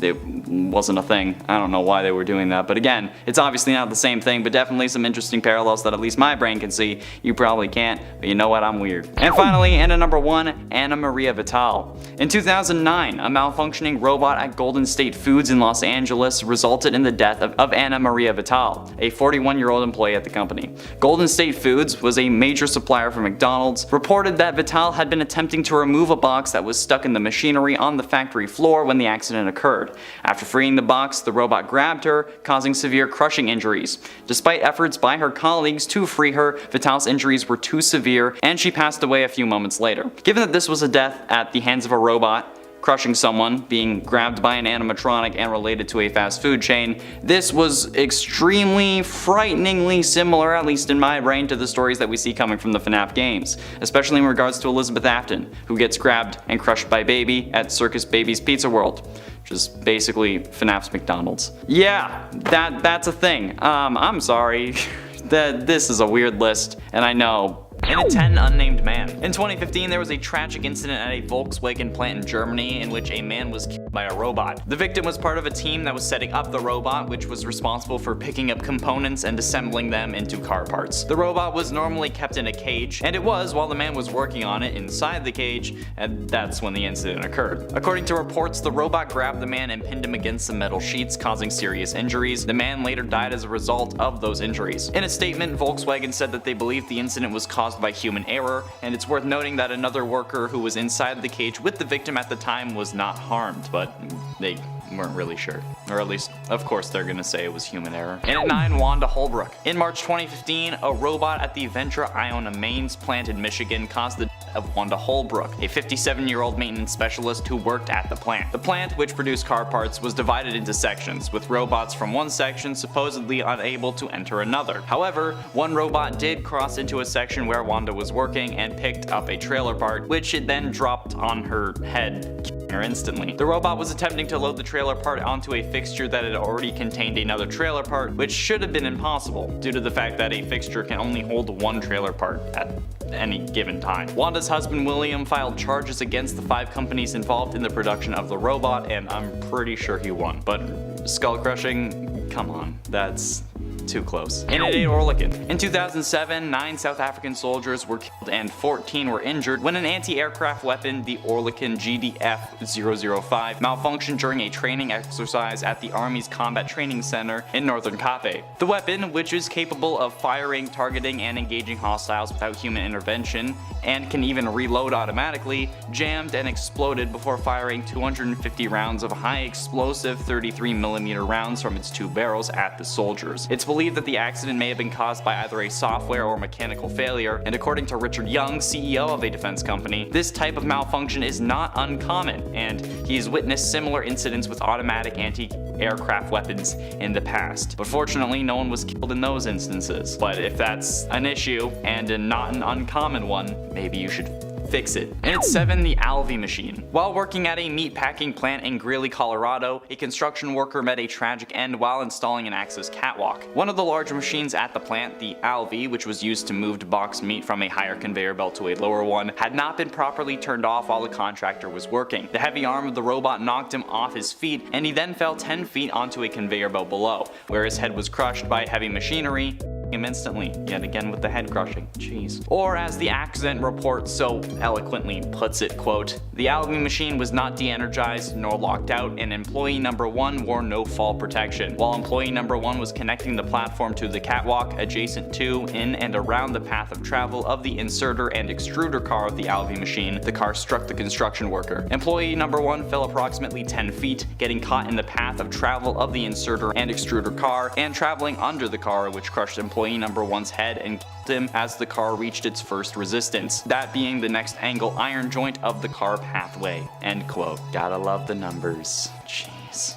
it wasn't a thing. I don't know why they were doing that, but again, it's obviously not the same thing, but definitely some interesting parallels that at least my brain can see. You probably can't, but you know what, I'm weird. And finally, and at number 1, Anna Maria Vital. In 2009, a malfunctioning robot at Golden State Foods in Los Angeles resulted in the death of Anna Maria Vital, a 41-year-old employee at the company. Golden State Foods was a major supplier for McDonald's, reported that Vital had been attempting to remove a box that was stuck in the machinery on the factory floor when the accident occurred. After freeing the box, the robot grabbed her, causing severe crushing injuries. Despite efforts by her colleagues to free her, Vital's injuries were too severe, and she passed away a few moments later. Given that this was a death at the hands of a robot, crushing someone, being grabbed by an animatronic, and related to a fast food chain, this was extremely, frighteningly similar, at least in my brain, to the stories that we see coming from the FNAF games, especially in regards to Elizabeth Afton, who gets grabbed and crushed by Baby at Circus Baby's Pizza World, which is basically FNAF's McDonald's. Yeah, that's a thing. I'm sorry. This is a weird list, and I know. And a 10, unnamed man. In 2015, there was a tragic incident at a Volkswagen plant in Germany in which a man was killed by a robot. The victim was part of a team that was setting up the robot, which was responsible for picking up components and assembling them into car parts. The robot was normally kept in a cage, and it was while the man was working on it inside the cage, and that's when the incident occurred. According to reports, the robot grabbed the man and pinned him against some metal sheets, causing serious injuries. The man later died as a result of those injuries. In a statement, Volkswagen said that they believed the incident was caused by human error, and it's worth noting that another worker who was inside the cage with the victim at the time was not harmed, but they weren't really sure. Or at least, of course, they're gonna say it was human error. And at 9, Wanda Holbrook. In March 2015, a robot at the Ventura Iona Mains plant in Michigan caused the death of Wanda Holbrook, a 57-year-old maintenance specialist who worked at the plant. The plant, which produced car parts, was divided into sections, with robots from one section supposedly unable to enter another. However, one robot did cross into a section where Wanda was working and picked up a trailer part, which it then dropped on her head, killing her instantly. The robot was attempting to load the trailer part onto a fixture that had already contained another trailer part, which should have been impossible, due to the fact that a fixture can only hold one trailer part at any given time. Wanda's husband William filed charges against the 5 companies involved in the production of the robot, and I'm pretty sure he won. But skull crushing, come on, that's too close. In at 8, Oerlikon. In 2007, 9 South African soldiers were killed and 14 were injured when an anti-aircraft weapon, the Oerlikon GDF-005, malfunctioned during a training exercise at the Army's Combat Training Center in Northern Cape. The weapon, which is capable of firing, targeting, and engaging hostiles without human intervention, and can even reload automatically, jammed and exploded before firing 250 rounds of high explosive 33mm rounds from its 2 barrels at the soldiers. It's believed believe that the accident may have been caused by either a software or mechanical failure, and according to Richard Young, CEO of a defense company, this type of malfunction is not uncommon, and he's witnessed similar incidents with automatic anti-aircraft weapons in the past. But fortunately, no one was killed in those instances. But if that's an issue, and not an uncommon one, maybe you should fix it. And it's 7, the Alvey machine. While working at a meatpacking plant in Greeley, Colorado, a construction worker met a tragic end while installing an access catwalk. One of the larger machines at the plant, the Alvey, which was used to move boxed meat from a higher conveyor belt to a lower one, had not been properly turned off while the contractor was working. The heavy arm of the robot knocked him off his feet, and he then fell 10 feet onto a conveyor belt below, where his head was crushed by heavy machinery him instantly, yet again with the head crushing. Jeez. Or as the accident report so eloquently puts it, quote, "The Alvey machine was not de-energized nor locked out, and employee number 1 wore no fall protection. While employee number 1 was connecting the platform to the catwalk adjacent to, in, and around the path of travel of the inserter and extruder car of the Alvey machine, the car struck the construction worker. Employee number 1 fell approximately 10 feet, getting caught in the path of travel of the inserter and extruder car, and traveling under the car, which crushed employee number 1's head and killed him as the car reached its first resistance, that being the next angle iron joint of the car pathway." End quote. Gotta love the numbers. Jeez.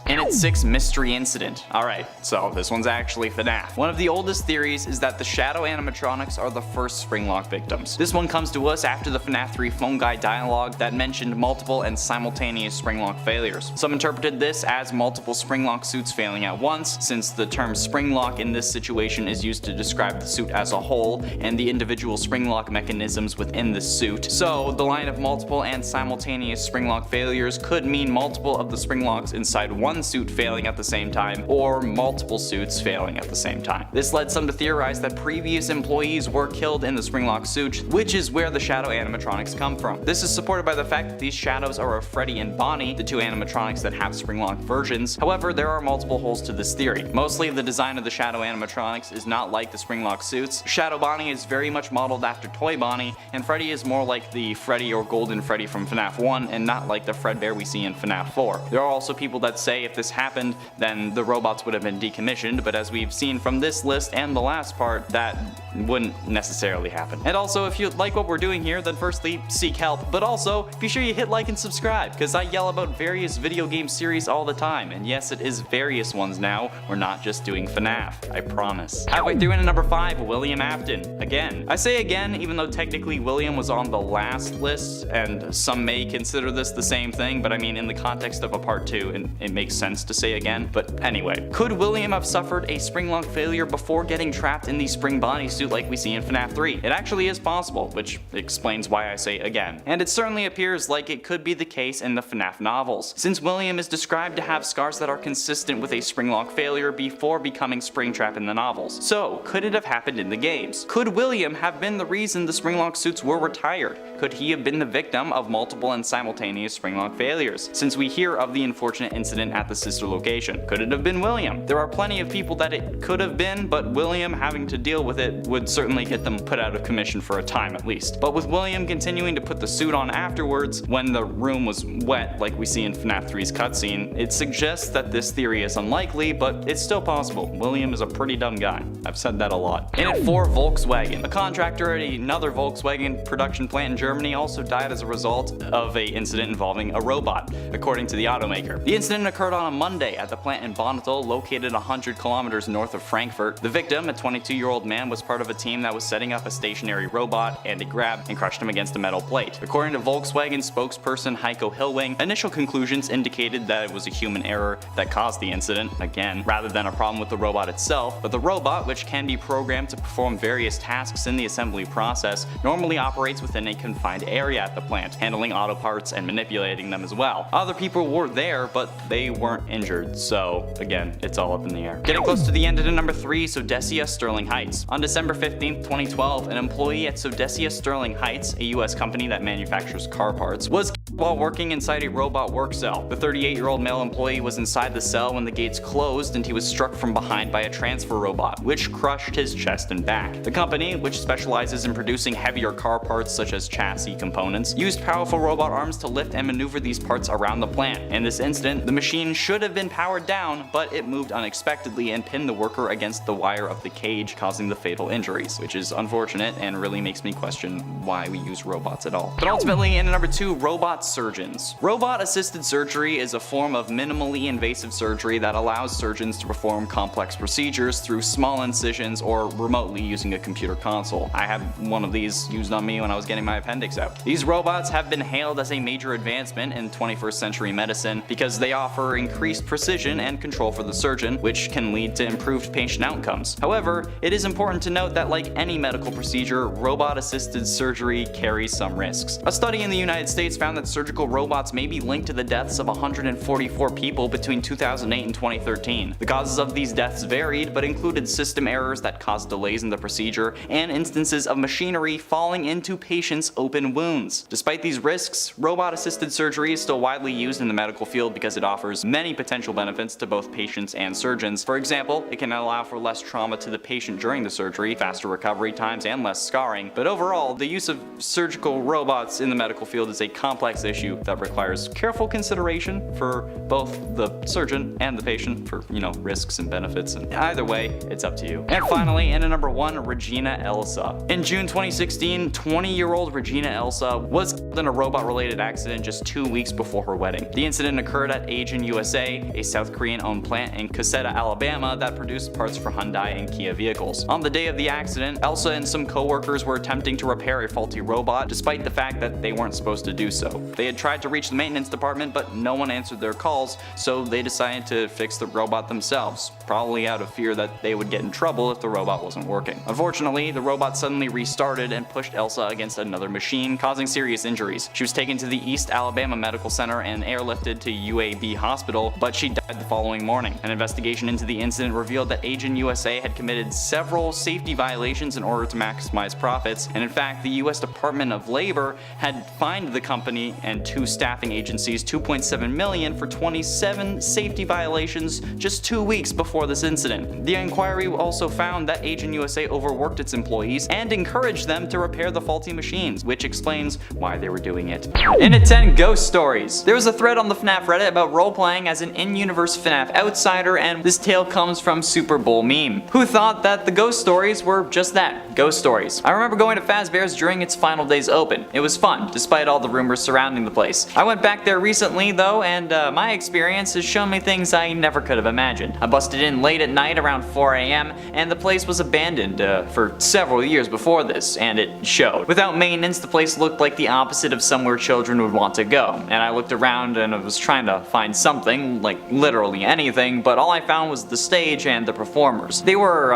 And it's 6, mystery incident. Alright, so this one's actually FNAF. One of the oldest theories is that the shadow animatronics are the first springlock victims. This one comes to us after the FNAF 3 phone guy dialogue that mentioned multiple and simultaneous springlock failures. Some interpreted this as multiple springlock suits failing at once, since the term springlock in this situation is used to describe the suit as a whole and the individual springlock mechanisms within the suit. So the line of multiple and simultaneous springlock failures could mean multiple of the springlocks inside one suit failing at the same time, or multiple suits failing at the same time. This led some to theorize that previous employees were killed in the springlock suit, which is where the shadow animatronics come from. This is supported by the fact that these shadows are of Freddy and Bonnie, the 2 animatronics that have springlock versions. However, there are multiple holes to this theory. Mostly the design of the shadow animatronics is not like the springlock suits. Shadow Bonnie is very much modeled after Toy Bonnie, and Freddy is more like the Freddy or Golden Freddy from FNAF 1 and not like the Fredbear we see in FNAF 4. There are also people that say if this happened, then the robots would have been decommissioned, but as we've seen from this list and the last part, that wouldn't necessarily happen. And also, if you like what we're doing here, then firstly, seek help, but also, be sure you hit like and subscribe, because I yell about various video game series all the time, and yes, it is various ones now, we're not just doing FNAF, I promise. Halfway through into number 5, William Afton. Again. I say again, even though technically William was on the last list, and some may consider this the same thing, but I mean, in the context of a part 2, it makes sense to say again, but anyway. Could William have suffered a springlock failure before getting trapped in the spring bodysuit like we see in FNAF 3? It actually is possible, which explains why I say again. And it certainly appears like it could be the case in the FNAF novels, since William is described to have scars that are consistent with a springlock failure before becoming Springtrap in the novels. So, could it have happened in the games? Could William have been the reason the springlock suits were retired? Could he have been the victim of multiple and simultaneous springlock failures, since we hear of the unfortunate incident at the sister location? Could it have been William? There are plenty of people that it could have been, but William having to deal with it would certainly get them put out of commission for a time at least. But with William continuing to put the suit on afterwards, when the room was wet like we see in FNAF 3's cutscene, it suggests that this theory is unlikely, but it's still possible. William is a pretty dumb guy. I've said that a lot. And at 4, Volkswagen. A contractor at another Volkswagen production plant in Germany also died as a result of an incident involving a robot, according to the automaker. The incident occurred on a Monday at the plant in Bonneville, located 100 kilometers north of Frankfurt. The victim, a 22-year-old man, was part of a team that was setting up a stationary robot, and it grabbed and crushed him against a metal plate. According to Volkswagen spokesperson Heiko Hillwing, initial conclusions indicated that it was a human error that caused the incident, again, rather than a problem with the robot itself. But the robot, which can be programmed to perform various tasks in the assembly process, normally operates within a confined area at the plant, handling auto parts and manipulating them as well. Other people were there, but they weren't injured, so again, it's all up in the air. Getting close to the end of number 3, Sodesia Sterling Heights. On December 15th, 2012, an employee at Sodesia Sterling Heights, a US company that manufactures car parts, was while working inside a robot work cell. The 38-year-old male employee was inside the cell when the gates closed and he was struck from behind by a transfer robot, which crushed his chest and back. The company, which specializes in producing heavier car parts such as chassis components, used powerful robot arms to lift and maneuver these parts around the plant. In this incident, the machine should have been powered down, but it moved unexpectedly and pinned the worker against the wire of the cage, causing the fatal injuries, which is unfortunate and really makes me question why we use robots at all. But ultimately, in number 2, robot surgeons. Robot-assisted surgery is a form of minimally invasive surgery that allows surgeons to perform complex procedures through small incisions or remotely using a computer console. I had one of these used on me when I was getting my appendix out. These robots have been hailed as a major advancement in 21st century medicine because they offer increased precision and control for the surgeon, which can lead to improved patient outcomes. However, it is important to note that like any medical procedure, robot-assisted surgery carries some risks. A study in the United States found that surgical robots may be linked to the deaths of 144 people between 2008 and 2013. The causes of these deaths varied, but included system errors that caused delays in the procedure and instances of machinery falling into patients' open wounds. Despite these risks, robot-assisted surgery is still widely used in the medical field because it offers many potential benefits to both patients and surgeons. For example, it can allow for less trauma to the patient during the surgery, faster recovery times, and less scarring. But overall, the use of surgical robots in the medical field is a complex issue that requires careful consideration for both the surgeon and the patient for, risks and benefits, and either way, it's up to you. And finally, in at number 1, Regina Elsa. In June 2016, 20-year-old Regina Elsa was killed in a robot-related accident just 2 weeks before her wedding. The incident occurred at Asian USA, a South Korean-owned plant in Cusseta, Alabama that produced parts for Hyundai and Kia vehicles. On the day of the accident, Elsa and some co-workers were attempting to repair a faulty robot despite the fact that they weren't supposed to do so. They had tried to reach the maintenance department, but no one answered their calls, so they decided to fix the robot themselves, probably out of fear that they would get in trouble if the robot wasn't working. Unfortunately, the robot suddenly restarted and pushed Elsa against another machine, causing serious injuries. She was taken to the East Alabama Medical Center and airlifted to UAB Hospital, but she died the following morning. An investigation into the incident revealed that Asian USA had committed several safety violations in order to maximize profits, and in fact, the US Department of Labor had fined the company and 2 staffing agencies $2.7 million for 27 safety violations just 2 weeks before this incident. The inquiry also found that Asian USA overworked its employees and encouraged them to repair the faulty machines, which explains why they were doing it. In at 10, ghost stories. There was a thread on the FNAF Reddit about role-playing as an in-universe FNAF outsider, and this tale comes from Super Bowl Meme, who thought that the ghost stories were just that, ghost stories. I remember going to Fazbear's during its final days open. It was fun, despite all the rumors surrounding the place. I went back there recently though, and my experience has shown me things I never could have imagined. I busted in late at night around 4 a.m. and the place was abandoned for several years before this, and it showed. Without maintenance, the place looked like the opposite of somewhere children would want to go, and I looked around and I was trying to find something, like literally anything, but all I found was the stage and the performers. They were,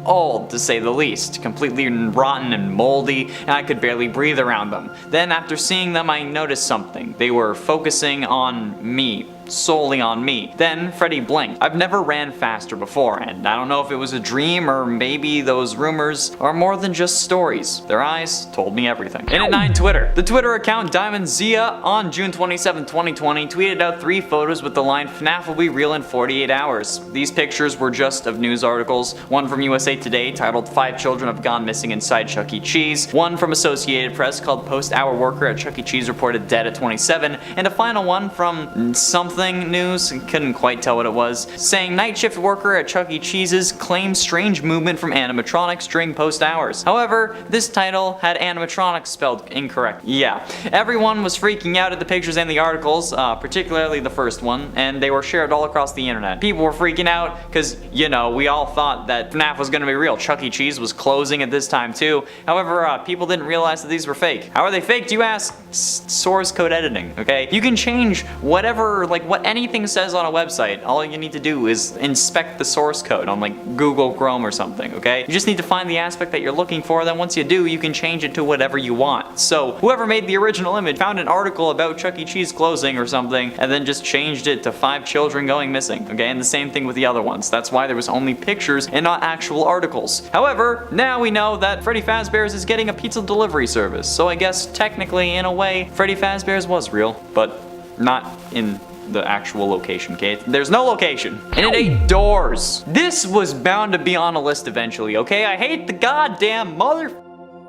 old to say the least, completely rotten and moldy, and I could barely breathe around them. Then after seeing them, I noticed something. They were focusing on me. Solely on me. Then Freddy blinked. I've never ran faster before, and I don't know if it was a dream or maybe those rumors are more than just stories. Their eyes told me everything. In at 9, Twitter. The Twitter account Diamond Zia on June 27, 2020 tweeted out 3 photos with the line "FNAF will be real in 48 hours." These pictures were just of news articles. One from USA Today titled "5 Children Have Gone Missing Inside Chuck E. Cheese." One from Associated Press called "Post-Hour Worker at Chuck E. Cheese Reported Dead at 27." And a final one from something news, couldn't quite tell what it was, saying "Night shift worker at Chuck E. Cheese's claims strange movement from animatronics during post hours." However, this title had animatronics spelled incorrect. Yeah, everyone was freaking out at the pictures and the articles, particularly the first one, and they were shared all across the internet. People were freaking out because, we all thought that FNAF was going to be real. Chuck E. Cheese was closing at this time too. However, people didn't realize that these were fake. How are they fake, do you ask? Source code editing, okay? You can change whatever what anything says on a website, all you need to do is inspect the source code on like Google Chrome or something, okay? You just need to find the aspect that you're looking for, then once you do, you can change it to whatever you want. So whoever made the original image found an article about Chuck E. Cheese closing or something, and then just changed it to 5 children going missing, okay? And the same thing with the other ones. That's why there was only pictures and not actual articles. However, now we know that Freddy Fazbear's is getting a pizza delivery service, so I guess technically, in a way, Freddy Fazbear's was real, but not in the actual location, okay? There's no location. And it ate doors. This was bound to be on a list eventually, okay? I hate the goddamn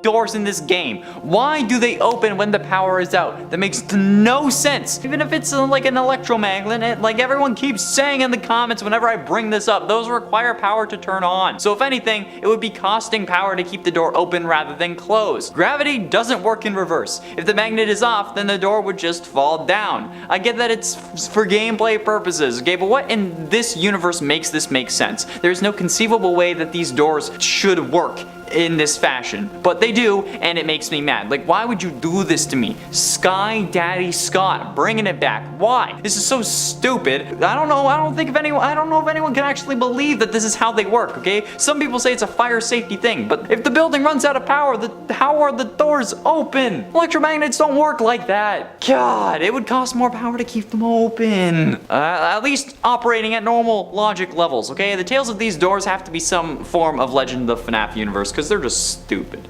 doors in this game. Why do they open when the power is out? That makes no sense. Even if it's like an electromagnet, like everyone keeps saying in the comments whenever I bring this up, those require power to turn on. So if anything, it would be costing power to keep the door open rather than closed. Gravity doesn't work in reverse. If the magnet is off, then the door would just fall down. I get that it's for gameplay purposes, okay, but what in this universe makes this make sense? There's no conceivable way that these doors should work in this fashion, but they do, and it makes me mad. Like, why would you do this to me? Sky Daddy Scott, bringing it back. Why? This is so stupid. I don't know. I don't know if anyone can actually believe that this is how they work, okay? Some people say it's a fire safety thing, but if the building runs out of power, how are the doors open? Electromagnets don't work like that. God, it would cost more power to keep them open. At least operating at normal logic levels, okay? The tales of these doors have to be some form of Legend of the FNAF universe, because they're just stupid.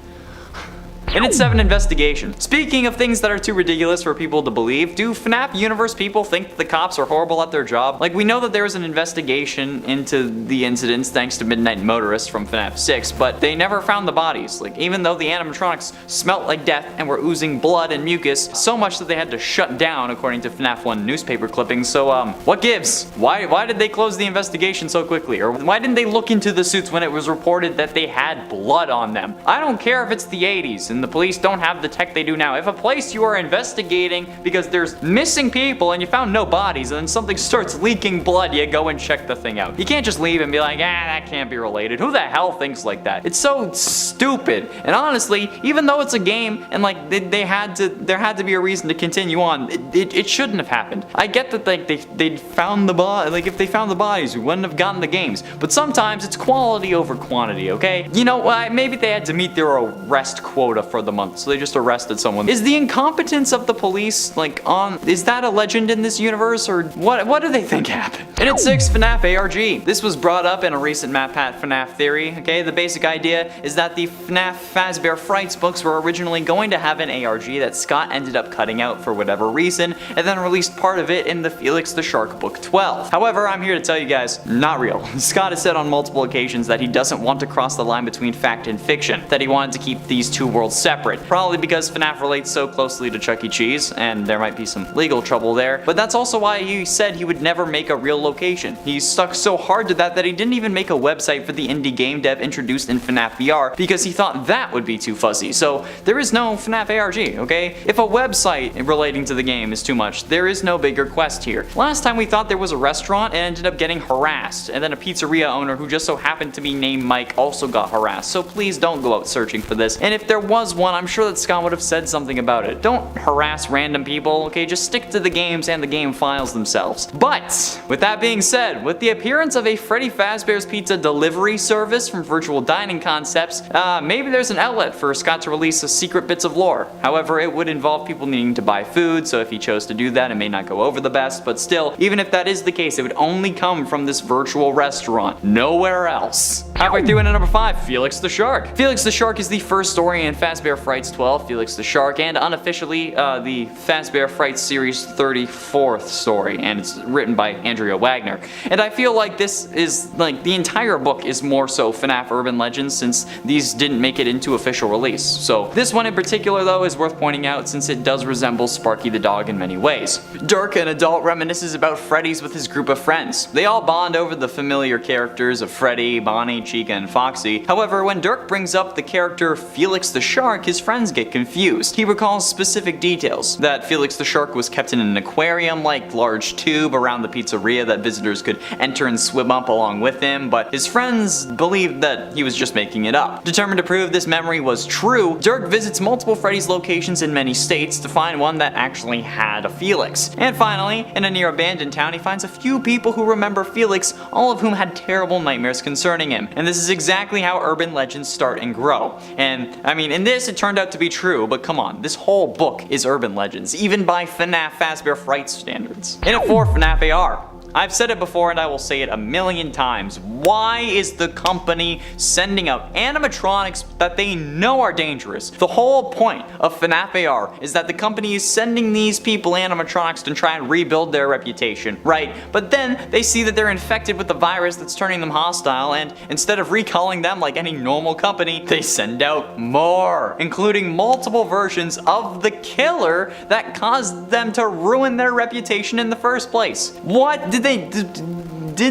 And it's 7 investigation. Speaking of things that are too ridiculous for people to believe, do FNAF universe people think that the cops are horrible at their job? Like, we know that there was an investigation into the incidents thanks to Midnight Motorist from FNAF 6, but they never found the bodies. Like, even though the animatronics smelt like death and were oozing blood and mucus, so much that they had to shut down according to FNAF 1 newspaper clippings. So, what gives? Why did they close the investigation so quickly? Or why didn't they look into the suits when it was reported that they had blood on them? I don't care if it's the 80s and the police don't have the tech they do now. If a place you are investigating because there's missing people and you found no bodies and then something starts leaking blood, you go and check the thing out. You can't just leave and be like, that can't be related. Who the hell thinks like that? It's so stupid. And honestly, even though it's a game and like there had to be a reason to continue on, it shouldn't have happened. I get that like they'd found the body, like if they found the bodies, we wouldn't have gotten the games. But sometimes it's quality over quantity, okay? You know, maybe they had to meet their arrest quota for the month, so they just arrested someone. Is the incompetence of the police, like, is that a legend in this universe, or what do they think happened? And at 6, FNAF ARG. This was brought up in a recent MatPat FNAF theory, okay? The basic idea is that the FNAF Fazbear Frights books were originally going to have an ARG that Scott ended up cutting out for whatever reason, and then released part of it in the Felix the Shark Book 12. However, I'm here to tell you guys, not real. Scott has said on multiple occasions that he doesn't want to cross the line between fact and fiction, that he wanted to keep these two worlds separate. Probably because FNAF relates so closely to Chuck E. Cheese, and there might be some legal trouble there, but that's also why he said he would never make a real location. He stuck so hard to that he didn't even make a website for the indie game dev introduced in FNAF VR because he thought that would be too fuzzy. So there is no FNAF ARG, okay? If a website relating to the game is too much, there is no bigger quest here. Last time we thought there was a restaurant and ended up getting harassed, and then a pizzeria owner who just so happened to be named Mike also got harassed, so please don't go out searching for this. And if there was one, I'm sure that Scott would have said something about it. Don't harass random people, okay? Just stick to the games and the game files themselves. But, with that being said, with the appearance of a Freddy Fazbear's Pizza delivery service from Virtual Dining Concepts, maybe there's an outlet for Scott to release secret bits of lore. However, it would involve people needing to buy food, so if he chose to do that, it may not go over the best, but still, even if that is the case, it would only come from this virtual restaurant. Nowhere else. Halfway through into number 5, Felix the Shark. Felix the Shark is the first story in Fazbear Frights 12, Felix the Shark, and unofficially the Fazbear Frights series 34th story, and it's written by Andrea Wagner. And I feel like this is, like, the entire book is more so FNAF Urban Legends since these didn't make it into official release. So this one in particular though is worth pointing out since it does resemble Sparky the dog in many ways. Dirk, an adult, reminisces about Freddy's with his group of friends. They all bond over the familiar characters of Freddy, Bonnie, Chica, and Foxy. However, when Dirk brings up the character Felix the Shark, his friends get confused. He recalls specific details, that Felix the Shark was kept in an aquarium-like large tube around the pizzeria that visitors could enter and swim up along with him, but his friends believed that he was just making it up. Determined to prove this memory was true, Dirk visits multiple Freddy's locations in many states to find one that actually had a Felix. And finally, in a near abandoned town, he finds a few people who remember Felix, all of whom had terrible nightmares concerning him. And this is exactly how urban legends start and grow. And I mean, in this it turned out to be true, but come on, this whole book is urban legends, even by FNAF Fazbear Fright standards. In at 4, FNAF AR. I've said it before and I will say it a million times. Why is the company sending out animatronics that they know are dangerous? The whole point of FNAF AR is that the company is sending these people animatronics to try and rebuild their reputation, right? But then they see that they're infected with the virus that's turning them hostile, and instead of recalling them like any normal company, they send out more, including multiple versions of the killer that caused them to ruin their reputation in the first place. What did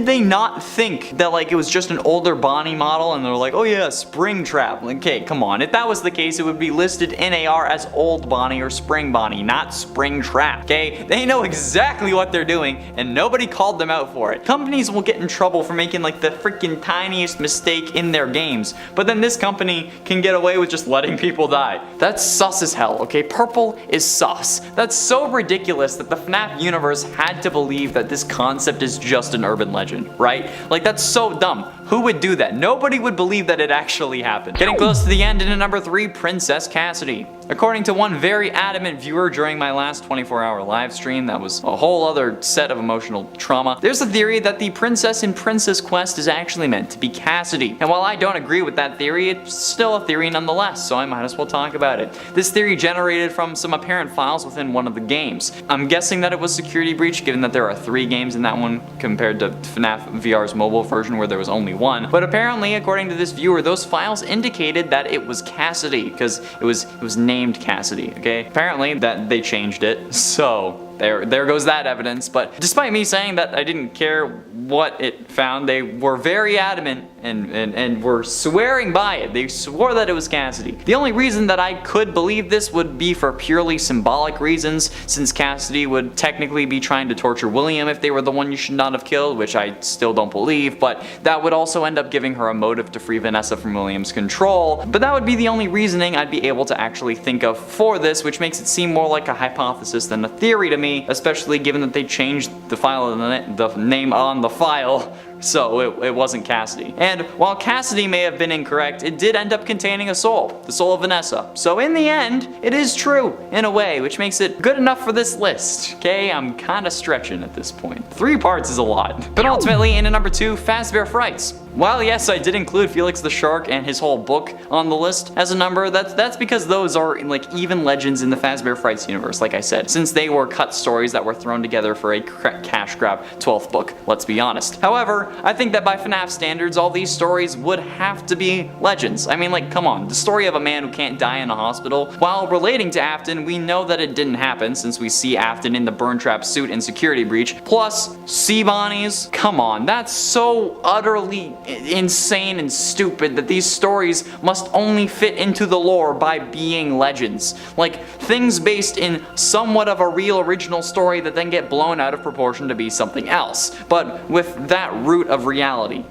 they not think that like it was just an older Bonnie model and they're like, oh yeah, Springtrap? Okay, come on. If that was the case, it would be listed in AR as Old Bonnie or Spring Bonnie, not Springtrap, okay? They know exactly what they're doing and nobody called them out for it. Companies will get in trouble for making like the freaking tiniest mistake in their games, but then this company can get away with just letting people die. That's sus as hell, okay? Purple is sus. That's so ridiculous that the FNAF universe had to believe that this concept is just an urban legend, right? Like, that's so dumb. Who would do that? Nobody would believe that it actually happened. Getting close to the end, in at number 3, Princess Cassidy. According to one very adamant viewer during my last 24-hour live stream, that was a whole other set of emotional trauma, there's a theory that the princess in Princess Quest is actually meant to be Cassidy. And while I don't agree with that theory, it's still a theory nonetheless, so I might as well talk about it. This theory generated from some apparent files within one of the games. I'm guessing that it was security breach, given that there are 3 games in that one compared to FNAF VR's mobile version where there was only 1. But apparently, according to this viewer, those files indicated that it was Cassidy, because it was named Cassidy, okay? Apparently that they changed it, so there goes that evidence. But despite me saying that I didn't care what it found, they were very adamant and were swearing by it. They swore that it was Cassidy. The only reason that I could believe this would be for purely symbolic reasons, since Cassidy would technically be trying to torture William if they were the one you should not have killed, which I still don't believe, but that would also end up giving her a motive to free Vanessa from William's control. But that would be the only reasoning I'd be able to actually think of for this, which makes it seem more like a hypothesis than a theory to me, especially given that they changed the file, the name on the file, so it wasn't Cassidy. And while Cassidy may have been incorrect, it did end up containing a soul, the soul of Vanessa. So in the end, it is true, in a way, which makes it good enough for this list, okay? I'm kinda stretching at this point. 3 parts is a lot. But ultimately, in at number 2, Fazbear Frights. While yes, I did include Felix the Shark and his whole book on the list as a number, that's because those are like even legends in the Fazbear Frights universe, like I said, since they were cut stories that were thrown together for a cash grab 12th book, let's be honest. However, I think that by FNAF standards, all these stories would have to be legends. I mean, like, come on, the story of a man who can't die in a hospital. While relating to Afton, we know that it didn't happen since we see Afton in the burn trap suit in Security Breach. Plus, sea bonnies, come on, that's so utterly insane and stupid that these stories must only fit into the lore by being legends. Like, things based in somewhat of a real original story that then get blown out of proportion to be something else, but with that root of reality.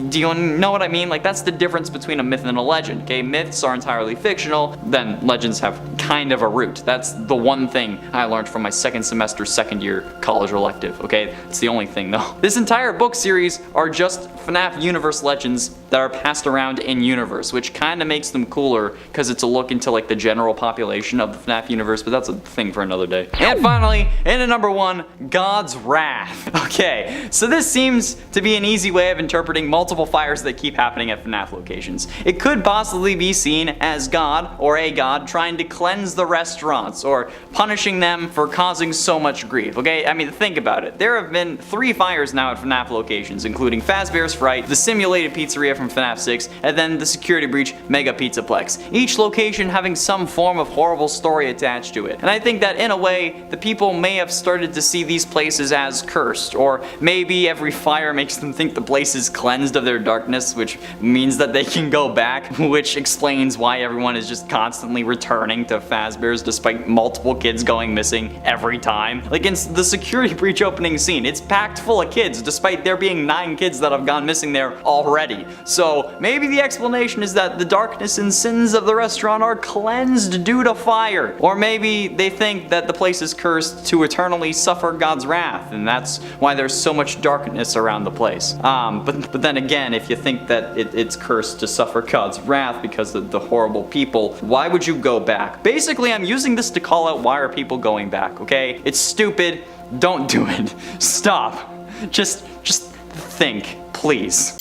Do you know what I mean? Like, that's the difference between a myth and a legend, okay? Myths are entirely fictional, then legends have kind of a root. That's the one thing I learned from my second semester, second year college elective, okay? It's the only thing though. This entire book series are just FNAF universe legends that are passed around in universe, which kind of makes them cooler because it's a look into like the general population of the FNAF universe, but that's a thing for another day. And finally, in at number 1, God's Wrath. Okay, so this seems to be an easy way of interpreting multiple fires that keep happening at FNAF locations. It could possibly be seen as God, or a god, trying to cleanse the restaurants, or punishing them for causing so much grief, okay? I mean, think about it. There have been 3 fires now at FNAF locations, including Fazbear's Fright, the simulated pizzeria from from FNAF 6, and then the security breach Mega Pizzaplex, each location having some form of horrible story attached to it. And I think that in a way, the people may have started to see these places as cursed, or maybe every fire makes them think the place is cleansed of their darkness, which means that they can go back, which explains why everyone is just constantly returning to Fazbear's despite multiple kids going missing every time. Like in the security breach opening scene, it's packed full of kids despite there being 9 kids that have gone missing there already. So maybe the explanation is that the darkness and sins of the restaurant are cleansed due to fire. Or maybe they think that the place is cursed to eternally suffer God's wrath, and that's why there's so much darkness around the place. But then again, if you think that it's cursed to suffer God's wrath because of the horrible people, why would you go back? Basically, I'm using this to call out why are people going back, okay? It's stupid. Don't do it. Stop. Just think, please.